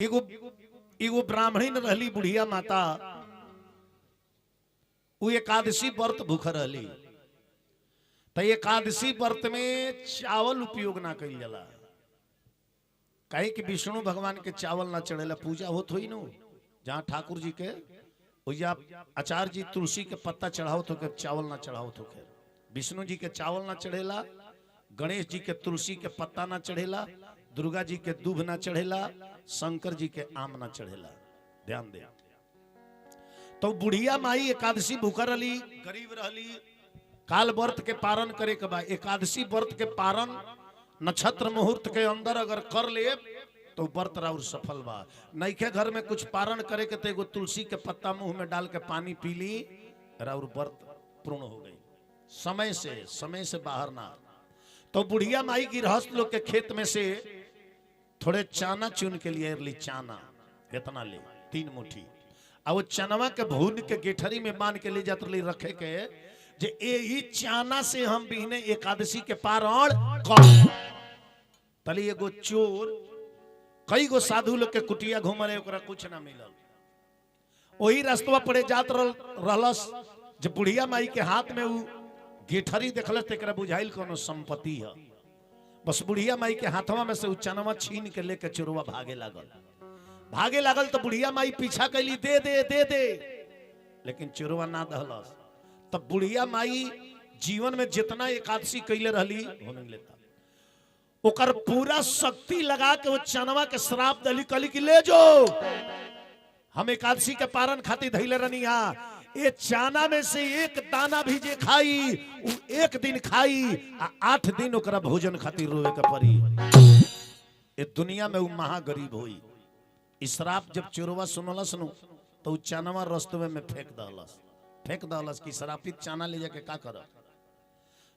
एगो एगो ब्राह्मणी न रहली बुढ़िया माता, वो एकादशी व्रत भूख रहली। तो एकादशी व्रत में चावल उपयोग ना कइल जाला, कहे कि विष्णु भगवान के चावल ना चढ़ेला, पूजा होत होई नो जहाँ ठाकुर जी के भैया आचार्य जी तुलसी के पत्ता चढ़ाओ तो के चावल ना चढ़ाओ तो के, विष्णु जी के चावल ना चढ़ेला, गणेश जी के तुलसी के पत्ता ना चढ़ेला, दुर्गा जी के दूब ना चढ़ेला, शंकर जी के आम ना चढ़ेला। ध्यान दे। तो बुढ़िया माई एकादशी भूखा रही, गरीब रहली, काल व्रत के पारण करे के बाद एकादशी व्रत के पारण नक्षत्र मुहूर्त के अंदर अगर कर ले तो व्रत राउर सफल बा। नइखे घर में कुछ पारण करे के तो एगो तुलसी के पत्ता मुंह में डाल के पानी पी ली, राउर व्रत पूर्ण हो गई। समय से बाहर ना। तो बुढ़िया माई की गृहस्थ लोग के खेत में से थोड़े चाना चुन के लिए ली, चाना कितना ले 3 मुट्ठी, और वो चनवा के भून के गेठरी में बांध के ले जात रही रखे के, जे यही चाना से हम बिहने एकादशी के पारण कर। तली एगो चोर कई गो साधु लोग के कुटिया घूमले, ओकरा कुछ ना मिलल, वही रास्तवा पड़े जात रहलस। जब बुढ़िया माई के हाथ में वो गेठरी देखलस तो एकरा बुझाइल कोनो संपत्ति है। बस बुढ़िया माई के हाथवा में से चनवा छीन के लेके चोरवा भागे लागल। तो बुढ़िया माई पीछा कैली, दे दे दे दे, लेकिन चोरवा ना दहलस। तब बुढ़िया माई जीवन में जितना एकादशी कैले रहली होने लेता, ओकर पूरा शक्ति लगा के वो चनवा के श्राप दली, कली की ले जो हम एकादशी के पारण खातिर धैले रहनी। ये चाना में से एक दाना भी जे खाई वो 1 दिन खाई, 8 दिन ओकरा भोजन खातिर रोए के पड़ी। ये दुनिया में वो महागरीब होई। श्राप जब चोरवा सुनलस नु तो चानवा रस्तवे में फेंक दहलस कि श्रापित चाना ले जाके का कर।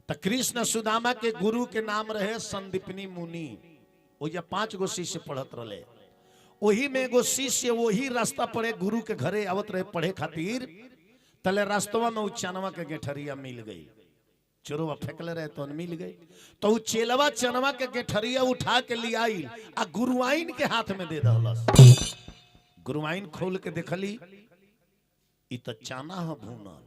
तो कृष्ण सुदामा के गुरु के नाम रहे संदीपनी मुनि। वो जब 5 गो शिष्य पढ़त रहे, वही में एगो शिष्य वही रास्ता पड़े गुरु के घरे आवत रहे पढ़े खातिर। तले रास्तवा में चनवा के गेठरिया मिल गई, चोरवा फेंकले रहे तो मिल गई। तो चेलवा चनवा के गेठरिया उठा के ले आई आ गुरुआइन के हाथ में दे दहलस। गुरुआइन खोल के देखली, इ तो चाना है भूनल।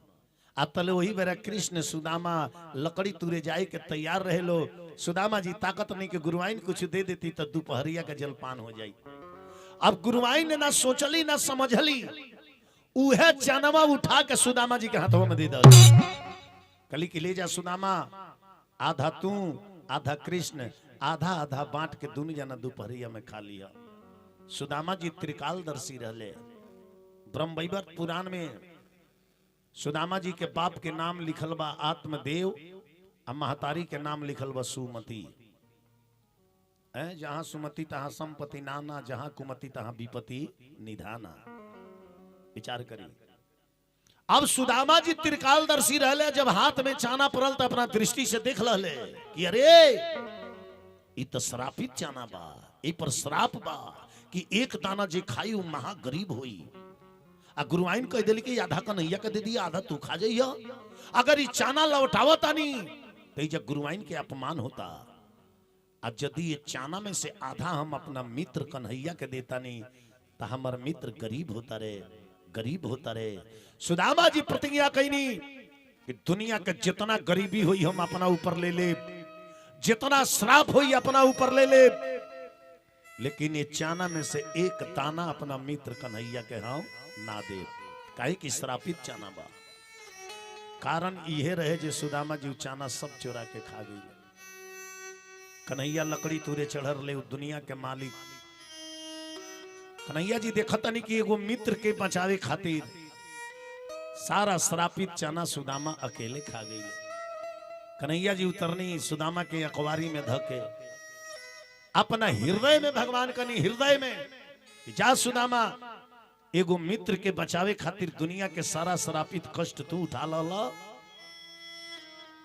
आ तले वही बेरा कृष्ण सुदामा लकड़ी तुरे जाए के तैयार रहे लो। सुदामा जी ताकत नहीं कि गुरुआइन कुछ दे देती तो दोपहरिया का जलपान हो जाई। अब गुरुआइन ने ना सोचली ना समझली, उहे चनवा उठा के सुदामा जी के हाथों में दे दल। कली की ले जा सुदामा, आधा तू आधा कृष्ण, आधा आधा बांट के दोनों जना दोपहरिया में खा लिया। सुदामा जी त्रिकालदर्शी रहले। ब्रह्मवैवर्त पुराण में सुदामा जी के बाप के नाम लिखल बा आत्मदेव, और महतारी के नाम लिखल बा सुमति। जहां सुमति तहां संपत्ति नाना, जहां कुमति तहां विपत्ति निधाना। विचार करिए। अब सुदामा जी त्रिकालदर्शी रहले, जब हाथ में चाना पड़ल तो अपना दृष्टि से देख लहले कि अरे ये तो श्रापित चाना बा, ये पर श्राप बा कि एक दाना जे खाई वो महागरीब होई। आ गुरुआइन कह दिली कि आधा कन्हैया के दे दिया, आधा तू खा जाइया। अगर ये चाना लौटावता नहीं तो जब गुरुआइन के अपमान होता। अब यदि ये चाना में से आधा हम अपना मित्र कन्हैया के देता नहीं तो हमार मित्र गरीब होता रहे। सुदामा जी प्रतिज्ञा कईनी कि दुनिया के जितना गरीबी हुई हम अपना ऊपर ले ले, जितना श्राप हुई अपना ऊपर ले ले, लेकिन ये चाना में से एक दाना अपना मित्र कन्हैया के हम ना दे, काहे कि श्रापित चाना बा। कारण यह रहे जे सुदामा जी चाना सब चोरा के खा गई। कन्हैया लकड़ी तुरे चढ़ ले, दुनिया के मालिक कन्हैया जी देखता नहीं कि एगो मित्र के बचावे खातिर सारा श्रापित चाना सुदामा अकेले खा गई। कन्हैया जी उतरनी सुदामा के अखबारी में धके अपना हृदय में भगवान कनी हृदय में, जा सुदामा एगो मित्र के बचावे खातिर दुनिया के सारा श्रापित कष्ट तू उठा ला।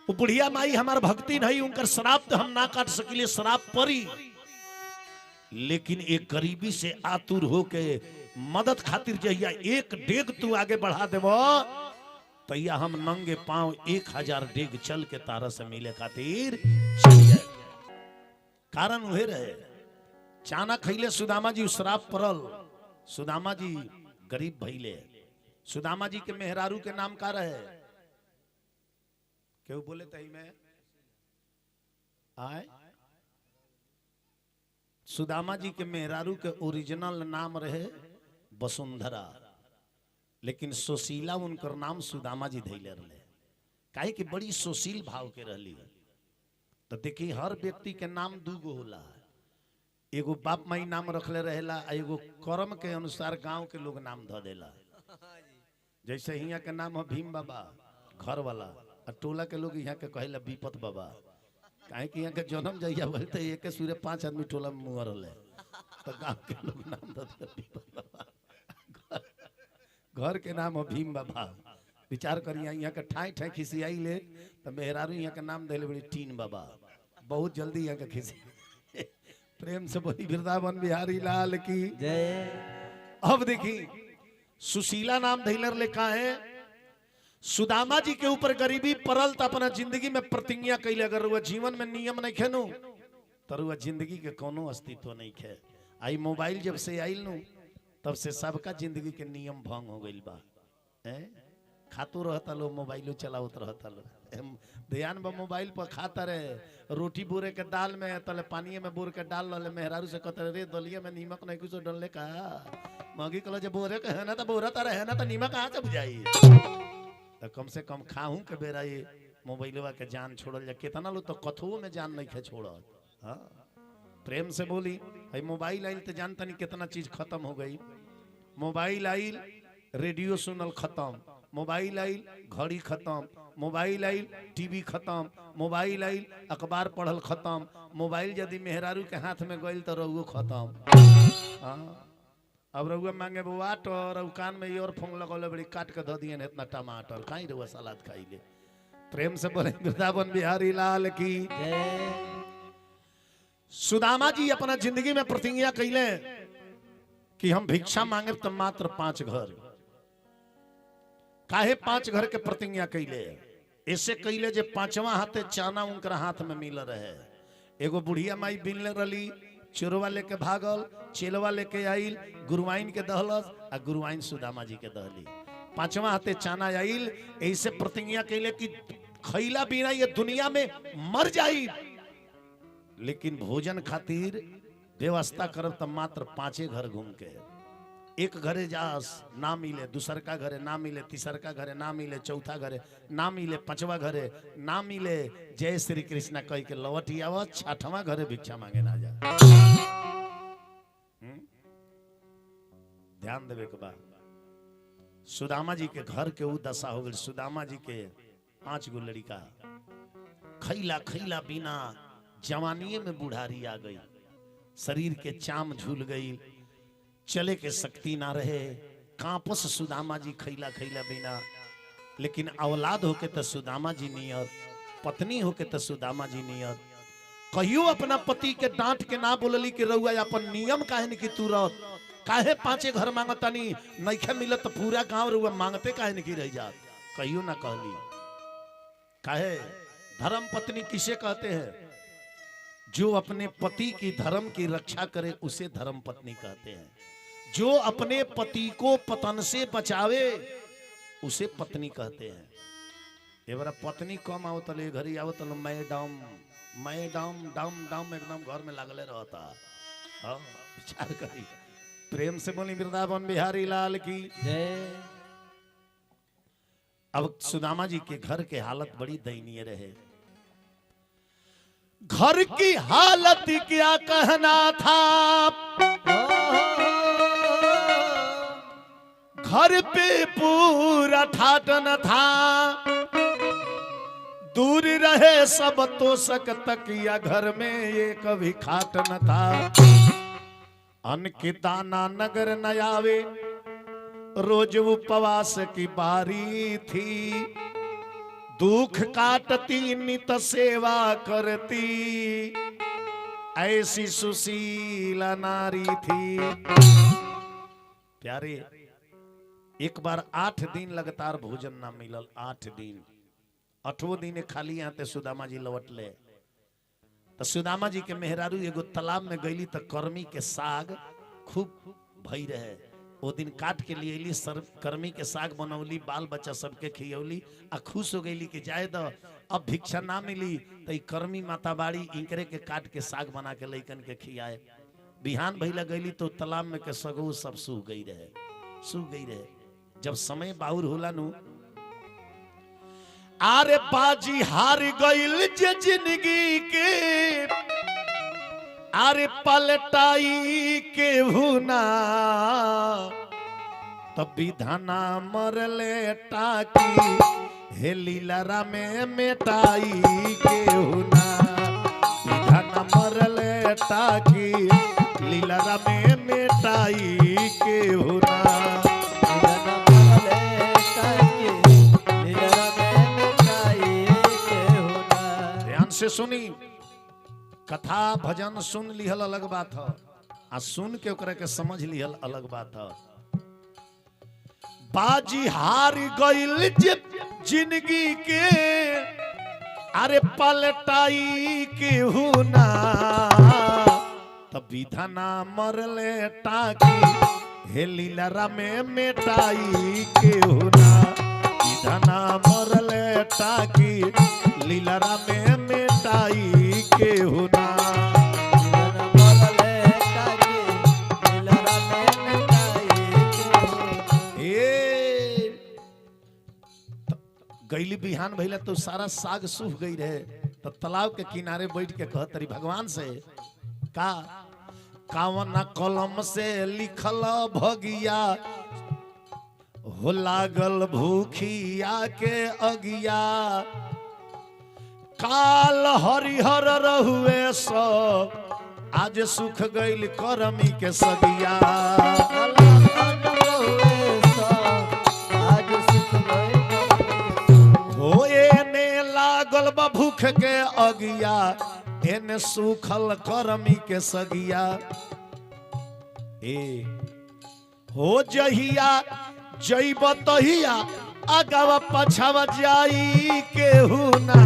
वो बुढ़िया माई हमार भक्ति नहीं, उनकर श्राप तो हम ना काट सकिले, श्राप परी, लेकिन एक गरीबी से आतुर होके मदद खातिर जहिया एक डेग तू आगे बढ़ा देबो तैया हम नंगे पांव 1000 डेग चल के तारा से मिले खातिर चल जाए। कारण वही रहे चाना खैले सुदामा जी श्राप पड़ल। सुदामा जी गरीब भइले। सुदामा जी के मेहरारू के नाम का रहे? क्यों बोले तही में आए? सुदामा जी के मेहरारू के ओरिजिनल नाम रहे वसुंधरा, लेकिन सुशीला उनकर नाम सुदामा जी धैले रहे। काहे कि बड़ी सुशील भाव के रहली। तो देखी हर व्यक्ति के नाम दूगो होला। एगो बाप माई नाम रखले रहेला, एगो कर्म के अनुसार गांव के लोग नाम ध देला। जैसे यहाँ के नाम है भीम बाबा घर वाला, और टोला के लोग यहाँ के कहेला विपत बाबा। काहे कि यहाँ के जन्म जहिया भइल त एक सूर्य 5 आदमी टोला में मुहर रहे, तो गांव के लोग नाम ध देला विपत बाबा। घर के नाम है भीम बाबा। विचार करिए यहाँ के ठाई ठाई खिसियाई ले तो मेहरारू यहाँ के नाम दिले बड़ी टीन बाबा। बहुत जल्दी यहाँ के खिसी। प्रेम से बोली वृंदावन बिहारी लाल की जय। अब देखी सुशीला नाम धैलर लिखा है। सुदामा जी के ऊपर गरीबी पड़ल तो अपना जिंदगी में प्रतिज्ञा कैले, अगर वह जीवन में नियम नहीं खेनू तो वह जिंदगी के कोनो अस्तित्व नहीं खे। आई मोबाइल जब से आइल नु तब से सबका जिंदगी के नियम भंग हो गई बा। खातो रहता लो मोबाइलो चलावत रहता लो। ध्यान बा मोबाइल पर खाता रहे, रोटी बोरे के दाल में तले पानी में बोर के डाल ले। मेहरारू से कहते रे दलिया में नीमक नहीं कुछ डलने का। मगी कल जब बोरे के है ना तो बोरा तो रहे ना तो नीमक कहाँ से बुझाई। तो कम से कम खाऊं के बेरा ये मोबाइलवा के जान छोड़ल जा। कितना लो तो कथुओं में जान नहीं खे छोड़ल। हाँ प्रेम से बोली भाई मोबाइल आइल तो जानता नहीं कितना चीज खत्म हो गई। मोबाइल आइल रेडियो सुनल खत्म, मोबाइल आइल घड़ी खत्म, मोबाइल आइल टीवी खत्म, मोबाइल आइल अखबार पढ़ल खत्म, मोबाइल यदि मेहरारू के हाथ में गइल तो रहुओ खत्म। हाँ अब रहुआ मांगे वाटर, कान में ईयरफोन लगौले बड़ी काट के ध दिए इतना टमाटर खाई रहुआ सलाद खाई ले। प्रेम से बोले वृंदावन बिहारी लाल की। सुदामा जी अपना जिंदगी में प्रतिज्ञा कैले कि हम भिक्षा मांगे तो मात्र 5 घर। काहे 5 घर के प्रतिज्ञा कैले? ऐसे कैले जे 5वां हाथे चाना उनकर हाथ में मिल रहे। एगो बुढ़िया माई बिनले रली, चोरवा लेके भागल, चेलवा लेके आइल, गुरुवाइन के दहलस आ गुरुवाइन सुदामा जी के दहली। 5वां हाथे चाना आइल। ऐसे प्रतिज्ञा कैले कि खैला बिना ये दुनिया में मर जाई, लेकिन भोजन खातिर व्यवस्था करब तो मात्र 5 घर घूम के। एक घरे जास ना मिले, दूसर का घरे ना मिले, तीसर का घरे ना मिले, चौथा घरे ना मिले, 5वां घरे ना मिले। जय श्री कृष्ण कह के लौट आव, 6वां घरे भिक्षा मांगे ना जा। ध्यान देवे के बाद सुदामा जी के घर के ऊ दशा हो गई। सुदामा जी के 5 गो लड़का खैला खैला बिना जवानिये में बुढ़ारी आ गई, शरीर के चाम झूल गई, चले के शक्ति ना रहे। कांपस सुदामा जी खैला खैला बिना। लेकिन औलाद होके तो सुदामा जी नियत, पत्नी होके तो सुदामा जी नियत। कहियो अपना पति के डांट के ना बोलली कि रउआ अपन नियम काहे नहीं कि तुरत काहे 5 घर मांगतानी, नइखे मिलत तो पूरा गांव रउआ मांगते काहे नहीं कि रह जात। कहियो ना कहली। काहे? धर्म पत्नी किसे कहते हैं? जो अपने पति की धर्म की रक्षा करे उसे धर्म पत्नी कहते हैं। जो अपने पति को पतन से बचावे उसे पत्नी कहते हैं। ये बार पत्नी कम आओ तले घरी आओ तले मैडम मैडम डम डम एकदम घर में लागले रहता। हाँ विचार करी। प्रेम से बोली वृंदावन बिहारी लाल की जय। अब सुदामा जी के घर के हालत बड़ी दयनीय रहे। घर की हालत क्या कहना था, घर पे पूरा ठाटन था। दूर रहे सब तो सकतक या घर में ये कभी खाटन था। अन्न के दाना नगर न आवे, रोज उपवास की बारी थी। दुख काटती नित सेवा करती, ऐसी सुशीला नारी थी। प्यारे एक बार 8 दिन लगातार भोजन ना मिलल। 8 दिन, 8वें दिन खाली आते सुदामा जी लौट ले। तो सुदामा जी के मेहरारू एगो तालाब में गईली तो कर्मी के साग खूब भई रहे। वो दिन काट के लिए अली सर कर्मी के साग बनौली, बाल बच्चा सबके खियौली आ खुश हो गईली कि जाए दो अब भिक्षा ना मिली तो कर्मी माता बाड़ी इंकरे के काट के साग बना के लइकन के खियाए। बिहान भइला गईली तो तालाब में के सगो सब सूख गई रहे। जब समय बाउर होला नु आरे बाजी हार गईल जे जिंदगी के आरे पलटाई के भुना तब विधाना मरले टाकी हे लीला में मेटाई के हुना विधाना मरले टाकी लीला में मेटाई के हुना से सुनी कथा भजन सुन लिहल अलग बात है आ सुन के ओकरा के समझ लिहल अलग बात है। बाजी हार गईल जिंदगी के अरे पलटाई के हुना तब विधाना मरले टाकी हे लीला में मेटाई के हुना विधाना मरले टाकी लीला में मेटाई के हुना गईली बिहान भइला तो सारा साग सूख गई रहे। तो तालाब के किनारे बैठ के कहत रही भगवान से का कावना कलम से लिखल भगिया हो लागल भूखिया के अगिया काल हरिहर रहुए सब आज सुख गईल करमी के सगिया हो एने लागल बा भूख के अगिया एने सुखल करमी के सगिया ए हो जहिया जैब तहिया अगवा पछवा जाई के हुना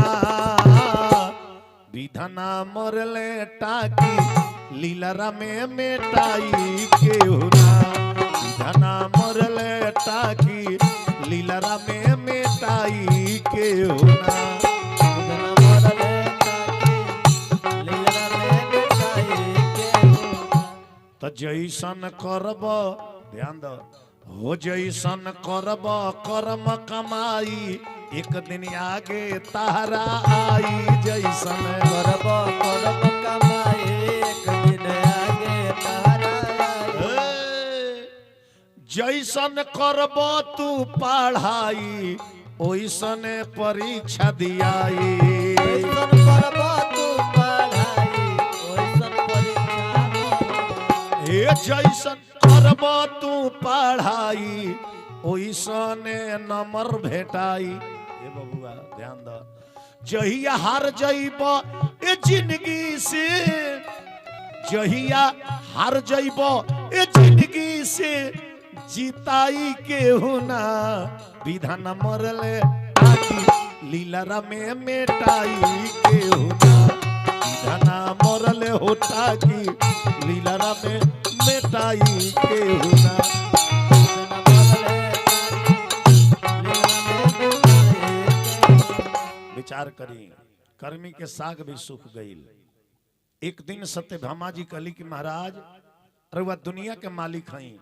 विधाना मरले टाकी लीला में मेटाई के हुना विधाना मरले टाकी लीला में मेटाई के हुना तो जैसन करब ध्यान दो हो जैसन करब कर्म कमाई एक दिन आगे तारा आई जैसन करब कर्म कमाई एक दिन आगे तारा आई जैसन करब तू पढ़ाई ओइसन परीक्षा दियाई जैसन करब तू पढ़ाई ओइसन परीक्षा हे जैसन करब तू पढ़ाई ओइसने नंबर भेटाई। ए बबुआ ध्यान दो जहिया हार जइब ए जिंदगी से जहिया हार जइब ए जिंदगी से जीताई के हुना विधान मरले टाकी लीला में मेटाई के हुना विधान मरले हो टाकी लीला में मेटाई के हुना विचार करी कर्मी के साग भी सूख गई। एक दिन सत्यभामा जी कहली कि महाराज रउआ दुनिया के मालिक हई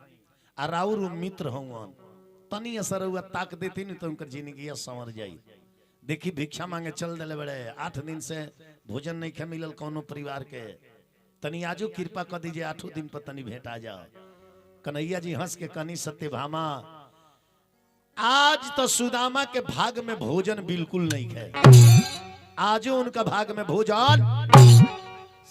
आ राउर मित्र हवन तनी असर रउआ ताक देती नहीं तो उनकर जिंदगी संवर जाई। देखी भिक्षा मांगे चल दिले बड़े 8 दिन से भोजन नहीं खे मिलल कोनो परिवार के तनी आजो कृपा कर दीजिए 8 दिन पर तनी भेंट आ जाओ। कन्हैया जी हंस के कनी सत्यभामा आज तो सुदामा के भाग में भोजन बिल्कुल नहीं है, आजो उनका भाग में भोजन।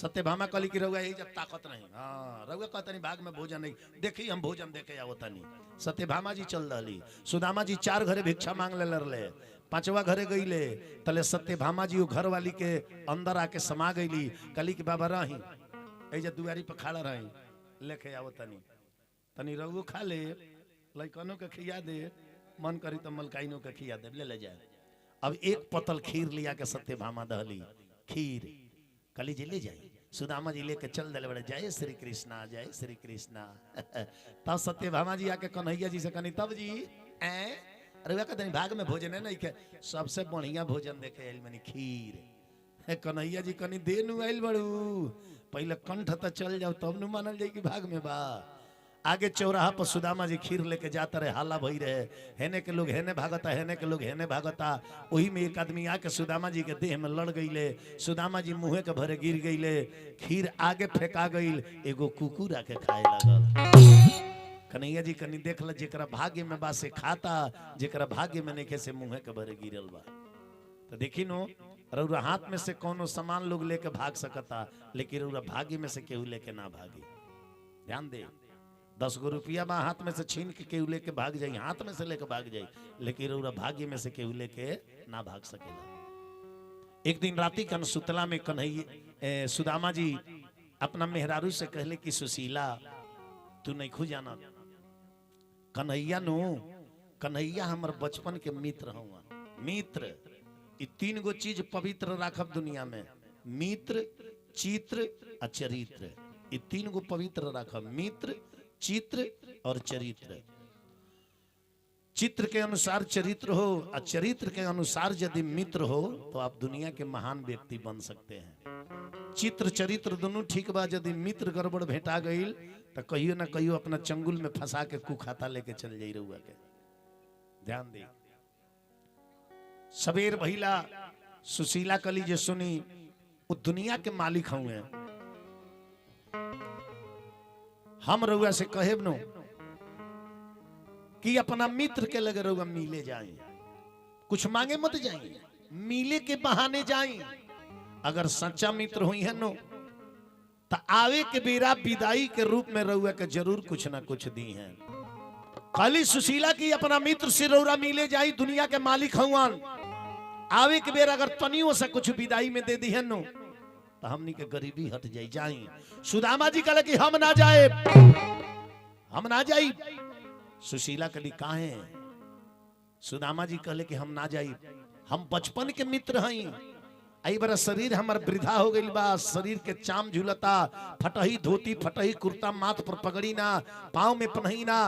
सत्यभामा कहली कि रउआ यही जब ताकत नहीं हाँ रउआ कहता नहीं भाग में भोजन नहीं देखी हम भोजन देखे आओ तनी। सत्यभामा जी चल रही सुदामा जी 4 घरे भिक्षा मांग ले लड़ले 5वां घरे गईले तले सत्यभामा जी घर वाली के अंदर आके समा गईली कहली कि बाबा रही ऐजा दुआरी पर खड़ा रही लेके आओ तनी तनी रउआ खा ले लइकनों के खिया दे मन करी तो मलकाइनों के खिया दे ले जाए। अब एक पतल खीर लिया के सत्यभामा दहली खीर कली जी ले जाई सुदामा जी लेके चल दिले बड़े जय श्री कृष्णा जय श्री कृष्णा। तब सत्यभामा जी आके कन्हैया जी से कहनी तब जी अरे वे कहते भाग में भोजन है नहीं के सबसे बढ़िया भोजन देखे आइल मनी खीर। कन्हैया जी कनी देनु आइल बड़ू पहले कंठ तो चल जाओ तब नु मानल जाई कि भाग में बा। आगे चौराहा पर सुदामा जी खीर लेके जाता रहे हाला भई रहे हेने के लोग हेने भागता हेने के लोग हेने भागता। वही में एक आदमी आके सुदामा जी के देह में लड़ गईले सुदामा जी मुँहे के भरे गिर गईले खीर आगे फेंका गईल एगो कुकुर आके खाए लगल। कन्हैया जी कनी देख ल जेकरा भाग्य में बा से खाता जेकरा भाग्य में नहीं से मुँहे के भरे गिरल बा। तो देखी नो रउरा हाथ में से कोनो सामान लोग लेके भाग सकता लेकिन रउरा भाग्य में से केहू लेके ना भागी। ध्यान दे 10 गो रुपया बा हाथ में से छीन के केहू लेके भाग जाई हाथ में से लेके भाग जाई लेकिन रउरा भाग्य में से केहू लेके ना भाग सकेला। एक दिन राती कन सुतला में कन्हैया सुदामा जी अपना मेहरारू से कहले कि सुशीला तू नहीं खु जाना कन्हैया हमर बचपन के मित्र हुआ। मित्र ये 3 गो चीज पवित्र राखब दुनिया में मित्र चित्र और चरित्र। ये 3 गो पवित्र राखब मित्र चित्र और चरित्र। चित्र के अनुसार चरित्र हो और चरित्र के अनुसार यदि मित्र हो तो आप दुनिया के महान व्यक्ति बन सकते हैं। चित्र चरित्र दोनों ठीक बा यदि मित्र गड़बड़ भेटा गईल तो कहियो ना कहियो अपना चंगुल में फंसा के कुखाता लेके चल जाई रहुआ के। ध्यान दे सबेर भइला सुशीला कली जे सुनी वो दुनिया के मालिक हुए हम रउआ से कहेब नो कि अपना मित्र के लगे रउआ मिले जाए कुछ मांगे मत जाए मिले के बहाने जाए। अगर सच्चा मित्र हुई है नो तो आवे के बेरा विदाई के रूप में रउआ के जरूर कुछ ना कुछ दी है। खाली सुशीला की अपना मित्र से रउरा मिले जाई दुनिया के मालिक हुआन आवे के बेरा अगर तनियों से कुछ विदाई में दे दी है नो तो हमनी के गरीबी हट जाई जाई। सुदामा जी कहले कि हम ना जाई सुशीला कहली काहे सुदामा जी कहले कि हम ना जाई हम बचपन के मित्र हई आई बरा शरीर हमार वृद्धा हो गई बा शरीर के चाम झुलता फटही धोती फटही कुर्ता माथ पर पगड़ी ना पाँव में पन्ही ना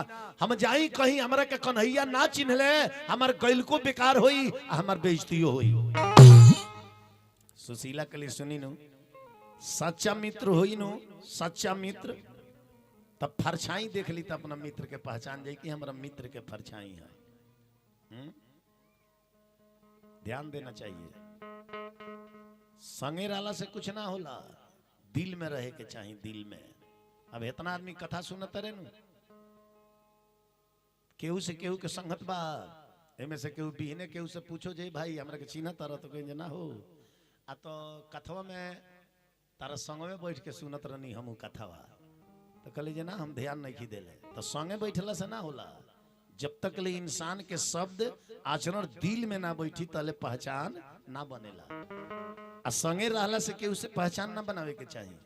हम जाई कहीं हमरा के कन्हैया ना चिन्हले हमार गैल को बेकार होई हमार बेइज्जतियो होई। सुशीला कली सुनी नु सच्चा मित्र होई नु सच्चा मित्र तब फरछाई देख ली तो अपना मित्र के पहचान जाए कि हमारा मित्र के फरछाई है। ध्यान देना चाहिए संगे रहला से कुछ ना होला दिल में रहे के चाहिए दिल में। अब इतना आदमी कथा सुनत रहे नु केहू से केहू के संगत बा एमे से केहू बिहने केहू से पूछो जे भाई हमरा के चिन्ह तारा तो कहे ना हो आ तो कथवा में तारा संग में बैठ के सुनत रहनी हमू कथवा तो कहले जे ना हम ध्यान नहीं देले तो संगे बैठला से ना होला जब तक ले इंसान के शब्द आचरण दिल में ना बैठी तले पहचान ना बनेला। आ संगे रहला से केहू से पहचान ना बनावे के चाहिए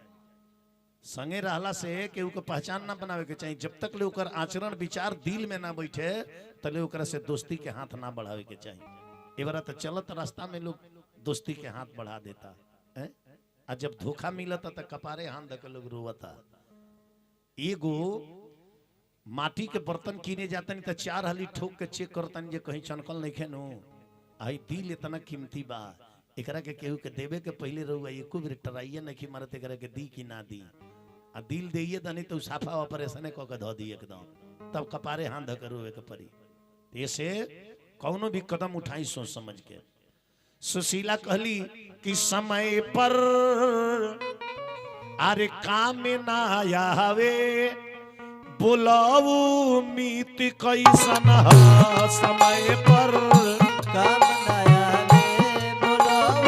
संगे रहला से केहू को पहचान ना बनावे के चाहिए जब तक ले ओकर आचरण विचार दिल में ना बैठे तले ओकरा से दोस्ती के हाथ ना बढ़ावे के चाहिए। एबारा तो चलत रास्ता में लोग दोस्ती के हाथ बढ़ा देता है आ जब धोखा मिलता तो कपारे हाथ धके लोग रोवता। एगो माटी के बर्तन कीने जातन तो 4 हाली ठोक के चेक करतन जे कहीं चनकल नहीं खेनो आई दिल इतना कीमती बा एकरा के केहू के देवे के पहले रहुआ एको बेर टराइए नहीं मारत एकरा के दी कि ना दी आ दिल देइए दनी तो साफा ऑपरेशन क के ध दी एकदम तब कपारे हाथ धके रोवे के पड़ी। ऐसे कौनो भी कदम उठाई सोच समझ के। सुशीला कहली कि समय पर अरे काम में ना आवे बुलाऊ मीत कैसन समय पर काम ना आवे बुलाऊ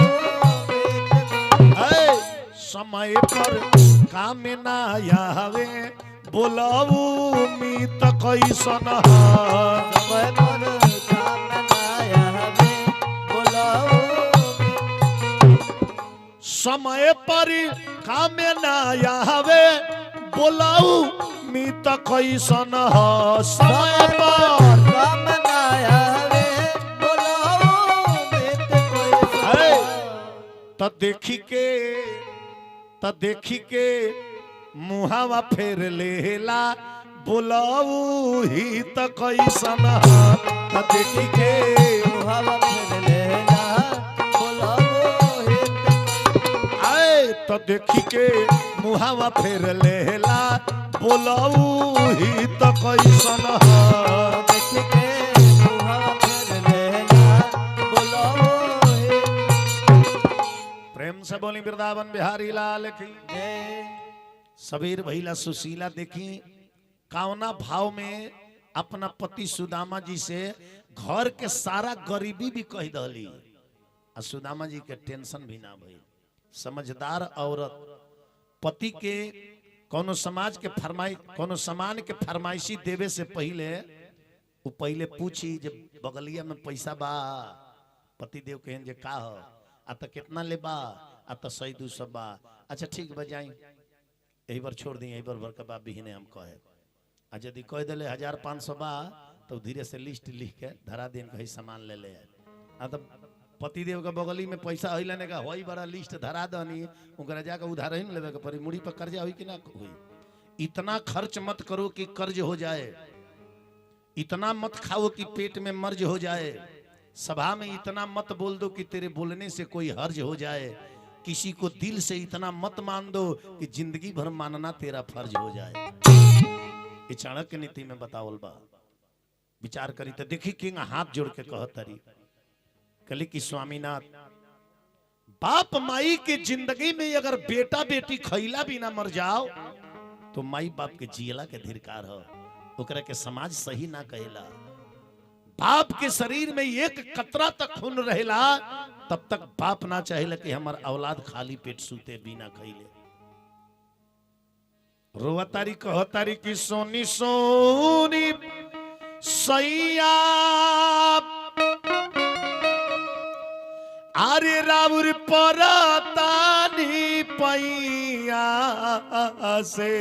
समय पर काम ना आवे बुलाऊ मीत कैसन समय पर काम ना आवे बुलाऊ समय पर काम ना आवे बुलाऊ मीत कैसन समय पर काम ना आवे बुलाऊ मीत कैसन तो देखी के त देखी के मुहावा फेर लेला बोलाऊ ही त कैसन त देखी के हवा फिर लेला बोलाओ हित आए त देखी के मुहावा फेर लेला बोलाऊ ही त कैसन देख के हवा फिर लेला बोलाओ हित प्रेम से बोली वृंदावन बिहारी लाल की जय सबीर भैला सुशीला देखी कावना भाव में अपना पति सुदामा जी से घर के सारा गरीबी भी कह दली आ सुदामा जी के टेंशन भी ना भई। समझदार औरत पति के कोनो समाज के फरमाई कोनो सामान के फरमाइशी देवे से पहले वो पहले पूछी जब बगलिया में पैसा बा पति देव कहें जे का हो आ त कितना ले बा आ त 100-200 बा अच्छा ठीक बा जाई यही बार छोड़ दी यही बार के बाद भी हम कहे आ यदि कह दिले 1500 बा तो धीरे से लिस्ट लिख के धरा दिन कहीं सामान ले ले आ तो पतिदेव के बगली में पैसा है लेने का वही बड़ा लिस्ट धरा दनी उनका जाकर उधार ही लेवे के पड़ी मुड़ी पर कर्जा हुई कि ना हुई। इतना खर्च मत करो कि कर्ज हो जाए, इतना मत खाओ कि पेट में मर्ज हो जाए, सभा में इतना मत बोल दो कि तेरे बोलने से कोई हर्ज हो जाए, किसी को दिल से इतना मत मान दो कि जिंदगी भर मानना तेरा फर्ज हो जाए। ये चाणक्य नीति में बताओल बा, विचार करी तो देखी किंग हाथ जोड़ के कहत तरी कली की स्वामीनाथ बाप माई के जिंदगी में अगर बेटा बेटी खैला भी ना मर जाओ तो माई बाप के जियला के धिरकार हो, ओकरा के समाज सही ना कहेला। बाप के शरीर में एक कतरा तक खून रहेला तब तक बाप ना चाहेला कि हमार औलाद खाली पेट सूते बिना खैले। रोवतारी कहतारी की सोनी सोनी सैया आरे राउर परतानी पैया से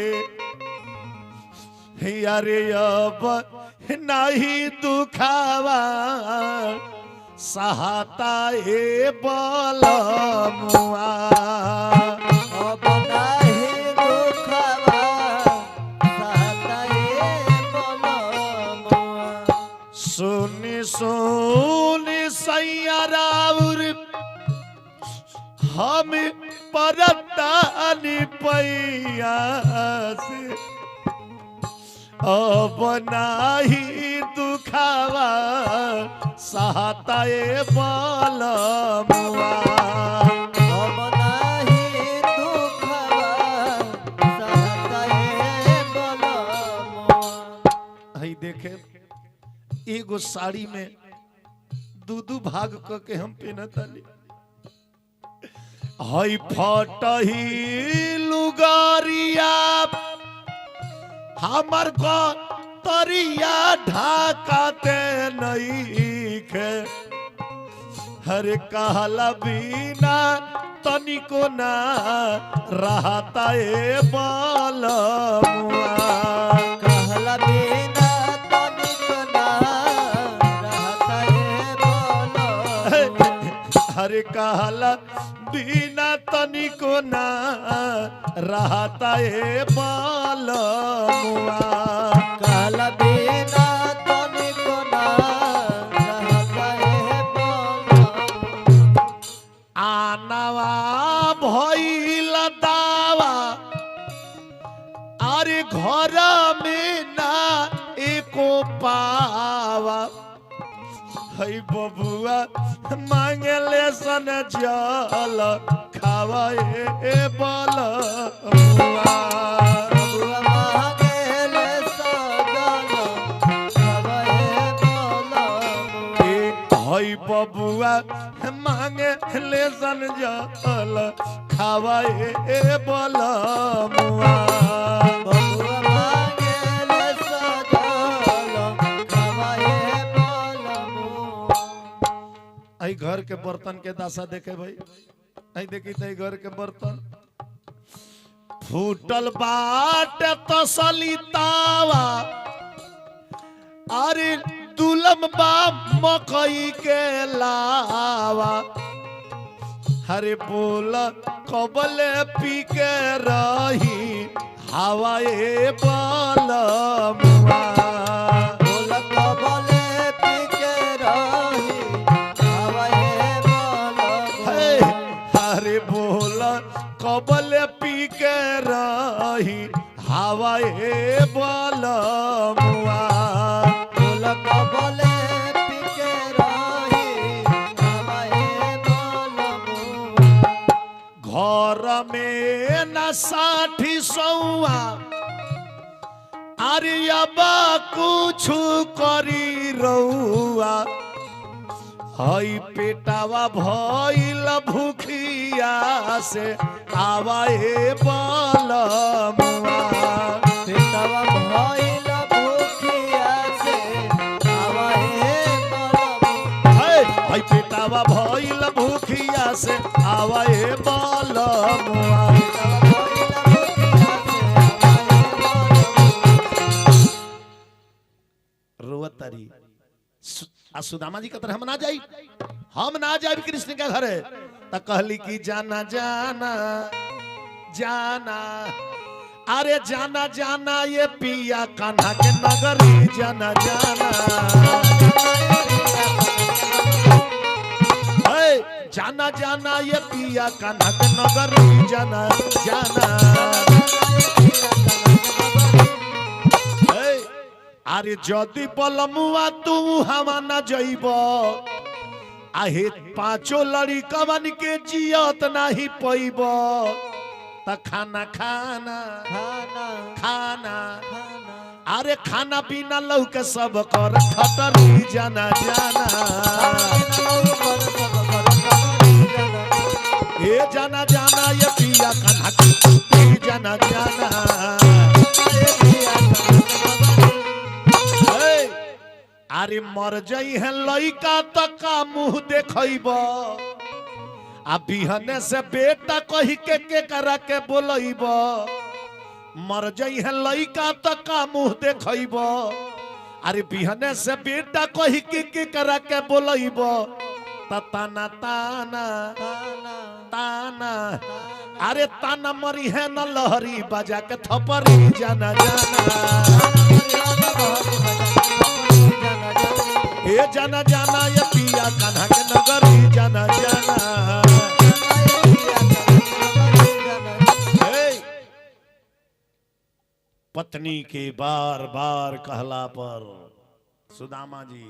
अरे अब नहीं दुखावा सहाता ए बलमुआ अब नहीं दुखवा सहता ए बलमुआ। सुनी सुनी सैया राउर हम परतानी पैया से अब नाही दुखावा सहता ए बलमुआ। अब नहीं दुखवा सहता ए बलमुआ। हई देखे एगो साड़ी में दू भाग क के हम पहनताली, हई फटही लुगारिया हमर तरिया ढाकाते नहीं खे, हर कहला बिना तनिको ना रहता ए बलमुआ। कहला बिना तनिको ना रहता ए बलमुआ। हर कहला बिना तनिको ना रहता ए बलमुआ। कहला बिना तनिको ना रहता ए बलमुआ। आनवा भइल दावा अरे घर में ना एको पावा, हई बबुआ मांगले सन जल खावा ए बलमुआ। बबुआ मांगेले सजल खावा ए बलमुआ। हई बबुआ मांगले सन जल खावा ए बलमुआ। बबुआ मांगेले सजल खावा ए बलमुआ। आई घर के बर्तन के दासा देखे भाई, आई देखी तई घर के बर्तन फूटल बाट तसली तावा अरे दुलम बा मकई के लावा, हरे बोला कबल पी के रही हवाए बलमुआ बोल कबले पी के रही हवाए हे, बलमुआ हरे बोला कबल पी के रही हवाए बलमुआ बोल कबले पी के रही हवाए बलमुआ घर में न 60 अरियाबा कुछ करी रउआ हई पेटावा भइल भूखिया से आवाए बलमुआ पेटवा भइल भूखिया से हवाए बलमुआ हई पेटावा भइल भूखिया से आवाए बलमुआ रोवतारी आ सुदामा जी कहते हम ना जाई कृष्ण के घरे त कहली कि जाना जाना जाना अरे जाना जाना ये पिया कान्हा के नगरी जाना जाना हे, जाना जाना ये पिया कान्हा के नगरी जाना जाना अरे जदि बलमुआ तू हवा न जइब आहे 5 लड़िकवन के जियत नहीं पैब त खाना खाना खाना खाना खाना अरे खाना पीना लौके सब कर खटरी जाना जाना ये जाना जाना ये पिया कान्हा की जाना जाना अरे मर जई है लइका त का मुंह देखइब आ बिहने से बेटा कही के करा के बोलइब मर जई है लइका त का मुंह देखइब अरे बिहने से बेटा कही के करा के बोलइब त ताना ताना ताना अरे ताना मरी है न लहरी बजा के थपरी जाना जाना ये जाना जाना ये पिया कान्हा के नगरी जाना जाना हे, पत्नी के बार बार कहला पर सुदामा जी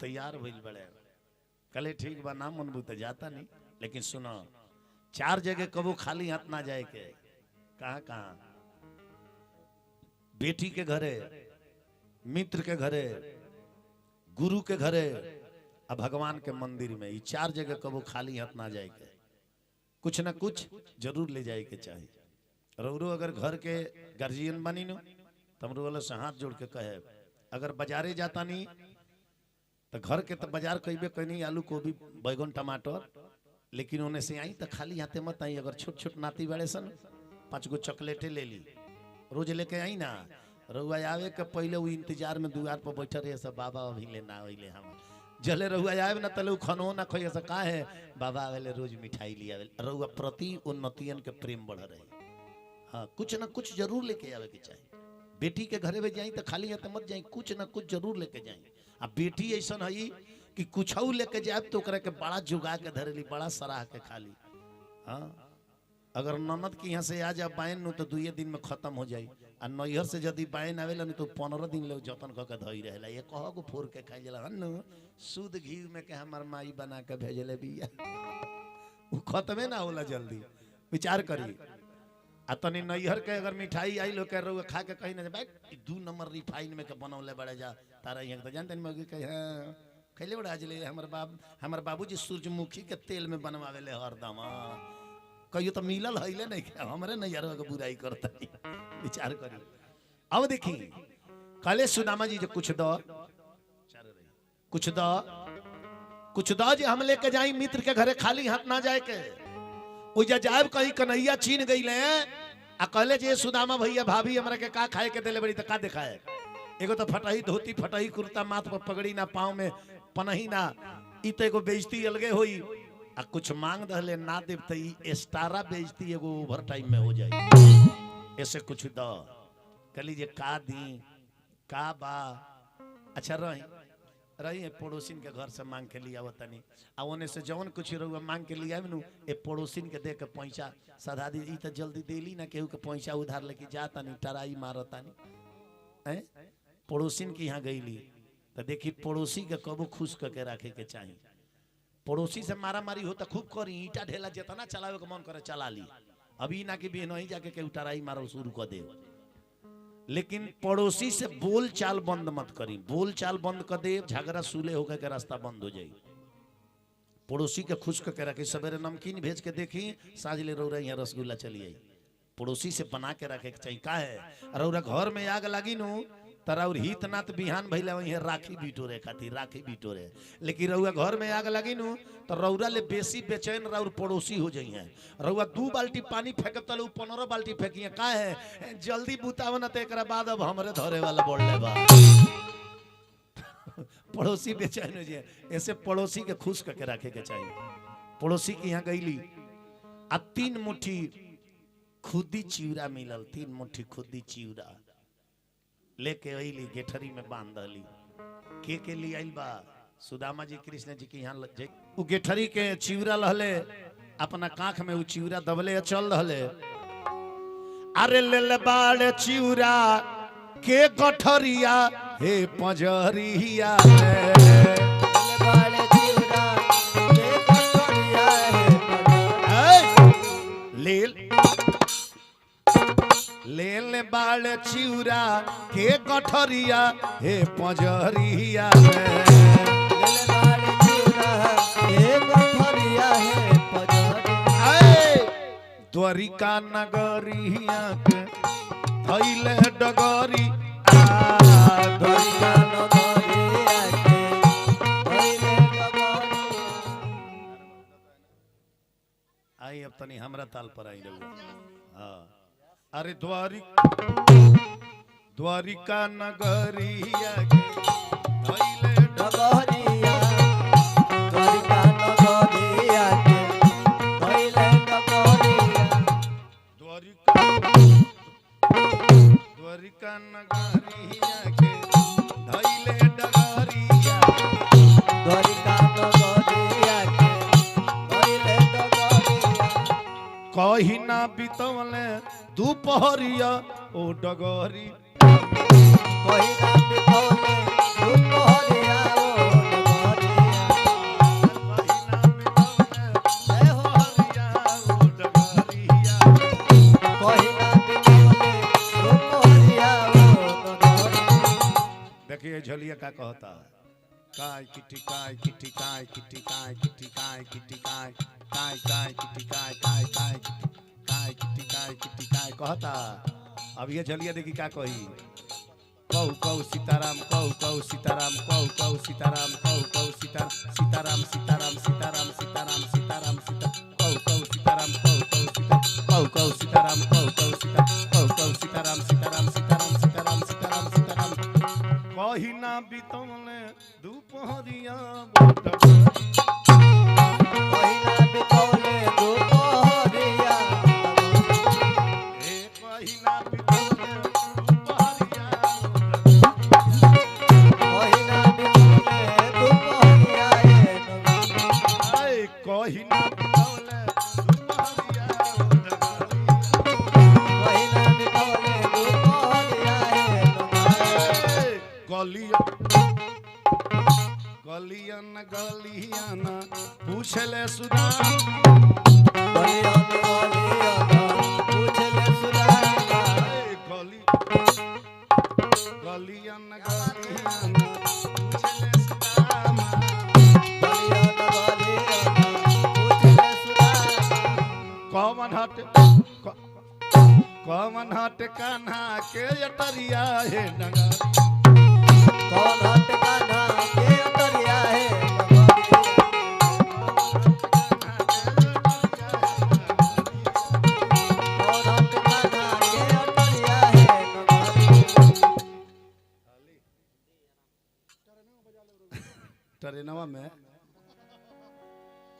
तैयार भइल बड़े कले ठीक बा ना मनबू तो जाता नहीं लेकिन सुनो 4 जगह कबो खाली हाथ ना जाए के कहाँ कहाँ बेटी के घरे मित्र के घरे गुरु के घरे आ भगवान के मंदिर में ये 4 जगह कबो खाली हाथ ना जाए के कुछ ना कुछ जरूर ले जाए के चाहिए रौरो अगर घर के गार्जियन बनी नो तमरो वाला से हाथ जोड़ के कहे अगर बाजारे जाता नहीं तो घर के तो बाजार कहिबे कहीं आलू गोभी बैगन टमाटर लेकिन उन्हें से आई तो खाली हाथे मत आई अगर छोट छोट नाती बड़े सन 5 गो चॉकलेटे ले ली रोज लेके आई ना रउआ आवे के पहले वो इंतजार में दुआर पर बैठे रहे सब बाबा अभी लेना अइले हम जले रउआ आवे ना तले खनो ना खोई से का है बाबा आवेले रोज मिठाई लिया रउआ प्रति उन्नतियन के प्रेम बढ़ रहे हाँ कुछ ना कुछ जरूर लेके आवे के चाहिए बेटी के घरे में जाई तो खाली हाथ मत जाई कुछ ना कुछ जरूर लेके जाई आ बेटी ऐसा है कि कुछ लेके जाए तो ओकरा के बड़ा जुगा के धरेली बड़ा सराह के खाली हाँ अगर ननद के यहाँ से आ जा बायन नु तो 2 दिन में खत्म हो जाई आ नैहर से यदि बायन आवेला नहीं तो 15 दिन ले जतन क के धई रहेला ये कह को फोर के खाई जाला हन शुद्ध घी में के हमर माई बना के भेजले बिया वो खत्मे ना होला जल्दी विचार करी आ तनी नैहर के अगर मिठाई आई लो के रउ खा के कहीं ना भाई 2 नंबर रिफाइन में के बनौले बड़े जा तारा यहाँ तो जानते नहीं मगी कहे हां खैले बड़ा आज ले हमर बाबूजी सूरजमुखी के तेल में बनवावेले हरदम कहियो तो मिलल हइले नहीं हमरे नैहर के बुराई करता विचार करी अब देखी काले सुदामा जी जो कुछ दो जे हम लेके जाई मित्र के घरे खाली हाथ ना जाए के ओ जायब कहीं कन्हैया छीन गई ले आ कहले जे सुदामा भैया भाभी हमरा के का खाए के देले बड़ी त का दिखाए एगो तो फटाई धोती फटाई कुर्ता माथ पर पगड़ी ना पाँव में पनही ना इ तो एगो बेइज्जती अलगे होई आ कुछ मांग दहले ना देव तो एक्स्ट्रा बेइज्जती एगो ओवर टाइम में हो जाए। ऐसे कुछ द कली जे का दी का बा। अच्छा रही है पड़ोसिन के घर से मांग के लिया तनी आ ओने से जवन कुछ रहुआ मांग के लिया नु ए पड़ोसिन के दे के पैसा सधा दी ई त जल्दी देली ना केहू के पैसा उधार लेके जाता नहीं टराई मारता नहीं हैं। पड़ोसिन के यहाँ गईली तो देखी पड़ोसी के कबो खुश करके रखे के चाहिए। पड़ोसी से मारा मारी हो तो खूब करी ईटा ढेला जितना चलावे के मन करे चला ली। अभी ना कि भी नहीं जाके केहू टराई मारो शुरू कर दे। लेकिन पड़ोसी से बोल चाल बंद मत करी। बोल चाल बंद कर दे झगड़ा सूले होकर के रास्ता बंद हो जाए। पड़ोसी के खुश करके रखे। सवेरे नमकीन भेज के देखी साझ ले रौरा यहाँ रसगुल्ला चली आई। पड़ोसी से बना के रखे के चाहिए। का है रौरा घर में आग लगी नु तरा और हित नात बिहान भैला वही राखी बिटोरे खातिर राखी बिटोरे। लेकिन रउआ घर में आग लगी नु तो रौरा ले बेसी बेचैन रउर पड़ोसी हो जाइए। रउआ 2 बाल्टी पानी फेंकत तले 15 बाल्टी फेंकिए। का है जल्दी बुताव न तो एक बाद अब हमरे धरे वाला बोलले बा। पड़ोसी बेचैन हो जाए। ऐसे पड़ोसी के खुश करके रखे के चाहिए। पड़ोसी के यहाँ गईली आ 3 मुट्ठी खुदी चिवड़ा मिलल। 3 मुट्ठी खुदी चिवड़ा लेके अली गेठरी में बांध दली। के लिए आइल बा सुदामा जी कृष्ण जी के यहाँ उ गेठरी के चिवड़ा लहले अपना काख में उ चिवड़ा दबले चल रहले। अरे ले बाड़े चिवड़ा के गठरिया हे पंजरिया ले बाल चिउरा के गठरिया हे पंजरिया द्वारिका नगरिया के धैले डगरी द्वारिका नगरिया के धैले डगरी। आई अब तनी हमरा ताल पर आई हाँ। अरे द्वारिका नगरिया के धैले डगरिया द्वारिका नगरिया के धैले डगरिया द्वारिका नगरिया के धैले डगरिया द्वारिका नगरिया के धैले डगरिया। कहीं ना बितवले दोपहरिया ओ डगरी कहीं ना बितवले दोपहरिया ओ डगरिया कहीं ना बितवले दोपहरिया ओ डगरी। देखिए झलिया का कहता काय किटी काय किटी काय किटी काय किटी काय किटी काय काय काय किटी काय काय काय काय किटी काय कहता। अब ये झलिया देखी क्या कही कहू कहू सीताराम कहू कहू सीताराम कहू कहू सीताराम कहू कहू सीताराम सीताराम सीताराम सीताराम सीताराम सीता कहू कहू सीताराम कहू कहू सीताराम कहू कहू सीताराम सीताराम सीताराम सीताराम सीताराम सीताराम कही ना बितवले दोपहरिया कही ना बितवले दोपहरिया कही ना बितवले दोपहरिया कही ना बितवले दोपहरिया कही ना बितवले दोपहरिया कही ना बितवले दोपहरिया गलियन गलियन पूछले सुधा गलियन गलियन पूछले सुधा गलियन गलियन पूछले सुधा गलियन गलियन पूछले सुधा कौन हट कान्हा के अटरिया है नगर कौन हट कान्हा के अटरिया है कौन हट कान्हा के अटरिया है ट्रेनवा में